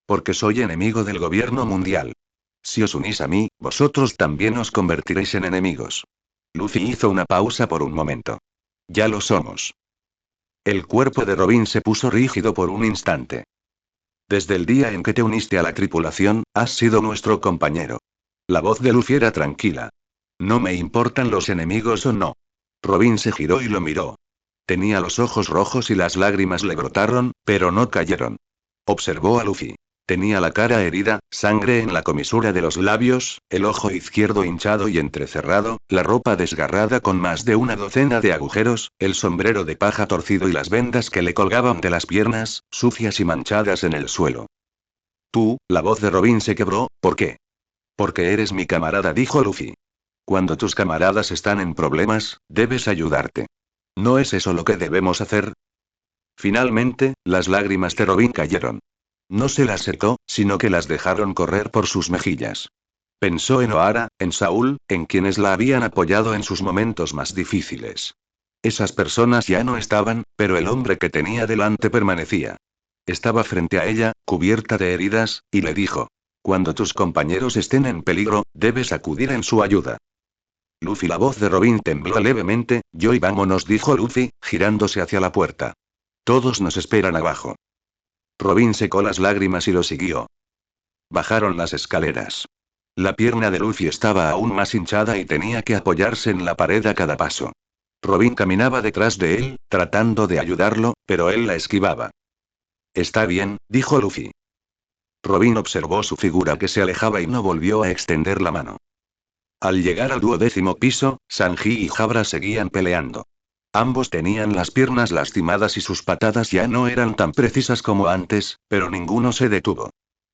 Porque soy enemigo del gobierno mundial. Si os unís a mí, vosotros también os convertiréis en enemigos. Luffy hizo una pausa por un momento. Ya lo somos. El cuerpo de Robin se puso rígido por un instante. Desde el día en que te uniste a la tripulación, has sido nuestro compañero. La voz de Luffy era tranquila. No me importan los enemigos o no. Robin se giró y lo miró. Tenía los ojos rojos y las lágrimas le brotaron, pero no cayeron. Observó a Luffy. Tenía la cara herida, sangre en la comisura de los labios, el ojo izquierdo hinchado y entrecerrado, la ropa desgarrada con más de una docena de agujeros, el sombrero de paja torcido y las vendas que le colgaban de las piernas, sucias y manchadas en el suelo. Tú, la voz de Robin se quebró, ¿por qué? Porque eres mi camarada, dijo Luffy. Cuando tus camaradas están en problemas, debes ayudarte. ¿No es eso lo que debemos hacer? Finalmente, las lágrimas de Robin cayeron. No se las secó, sino que las dejaron correr por sus mejillas. Pensó en Ohara, en Saúl, en quienes la habían apoyado en sus momentos más difíciles. Esas personas ya no estaban, pero el hombre que tenía delante permanecía. Estaba frente a ella, cubierta de heridas, y le dijo: cuando tus compañeros estén en peligro, debes acudir en su ayuda. Luffy, la voz de Robin tembló levemente. Yo y vámonos, dijo Luffy, girándose hacia la puerta. Todos nos esperan abajo. Robin secó las lágrimas y lo siguió. Bajaron las escaleras. La pierna de Luffy estaba aún más hinchada y tenía que apoyarse en la pared a cada paso. Robin caminaba detrás de él, tratando de ayudarlo, pero él la esquivaba. Está bien, dijo Luffy. Robin observó su figura que se alejaba y no volvió a extender la mano. Al llegar al 12º piso, Sanji y Jabra seguían peleando. Ambos tenían las piernas lastimadas y sus patadas ya no eran tan precisas como antes, pero ninguno se detuvo.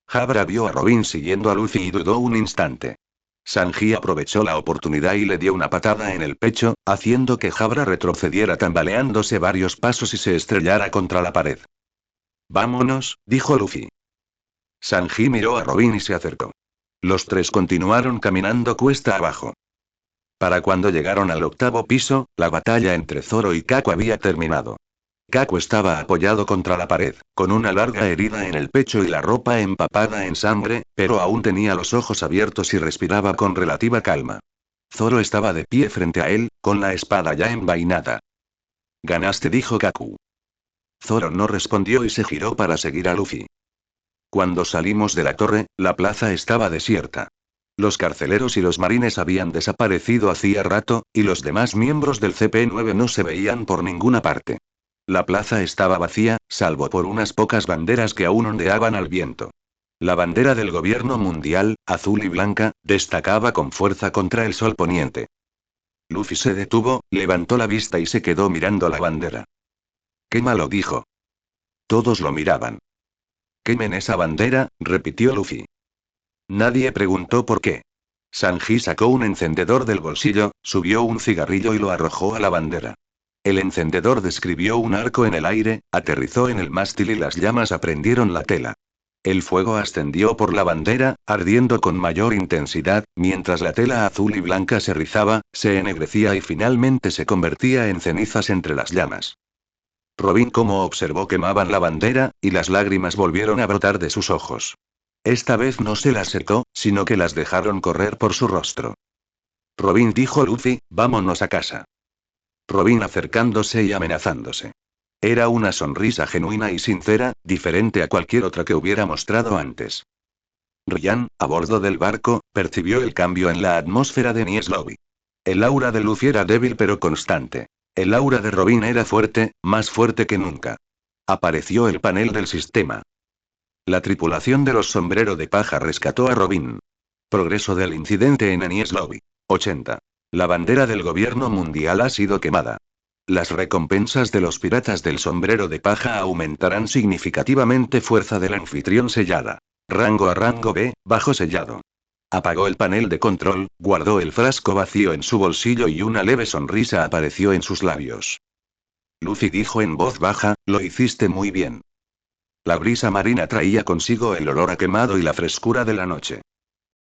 Jabra vio a Robin siguiendo a Luffy y dudó un instante. Sanji aprovechó la oportunidad y le dio una patada en el pecho, haciendo que Jabra retrocediera tambaleándose varios pasos y se estrellara contra la pared. Vámonos, dijo Luffy. Sanji miró a Robin y se acercó. Los tres continuaron caminando cuesta abajo. Para cuando llegaron al 8º piso, la batalla entre Zoro y Kaku había terminado. Kaku estaba apoyado contra la pared, con una larga herida en el pecho y la ropa empapada en sangre, pero aún tenía los ojos abiertos y respiraba con relativa calma. Zoro estaba de pie frente a él, con la espada ya envainada. Ganaste, dijo Kaku. Zoro no respondió y se giró para seguir a Luffy. Cuando salimos de la torre, la plaza estaba desierta. Los carceleros y los marines habían desaparecido hacía rato, y los demás miembros del CP9 no se veían por ninguna parte. La plaza estaba vacía, salvo por unas pocas banderas que aún ondeaban al viento. La bandera del gobierno mundial, azul y blanca, destacaba con fuerza contra el sol poniente. Luffy se detuvo, levantó la vista y se quedó mirando la bandera. «Quémalo», dijo. Todos lo miraban. «Quemen esa bandera», repitió Luffy. Nadie preguntó por qué. Sanji sacó un encendedor del bolsillo, subió un cigarrillo y lo arrojó a la bandera. El encendedor describió un arco en el aire, aterrizó en el mástil y las llamas aprendieron la tela. El fuego ascendió por la bandera, ardiendo con mayor intensidad, mientras la tela azul y blanca se rizaba, se ennegrecía y finalmente se convertía en cenizas entre las llamas. Robin como observó quemaban la bandera, y las lágrimas volvieron a brotar de sus ojos. Esta vez no se las secó, sino que las dejaron correr por su rostro. Robin, dijo Luffy, vámonos a casa. Robin acercándose y amenazándose. Era una sonrisa genuina y sincera, diferente a cualquier otra que hubiera mostrado antes. Ryan, a bordo del barco, percibió el cambio en la atmósfera de Nies Lobby. El aura de Luffy era débil pero constante. El aura de Robin era fuerte, más fuerte que nunca. Apareció el panel del sistema. La tripulación de los sombrero de paja rescató a Robin. Progreso del incidente en Enies Lobby. 80. La bandera del gobierno mundial ha sido quemada. Las recompensas de los piratas del sombrero de paja aumentarán significativamente. Fuerza del anfitrión sellada. Rango a rango B, bajo sellado. Apagó el panel de control, guardó el frasco vacío en su bolsillo y una leve sonrisa apareció en sus labios. Luffy dijo en voz baja, lo hiciste muy bien. La brisa marina traía consigo el olor a quemado y la frescura de la noche.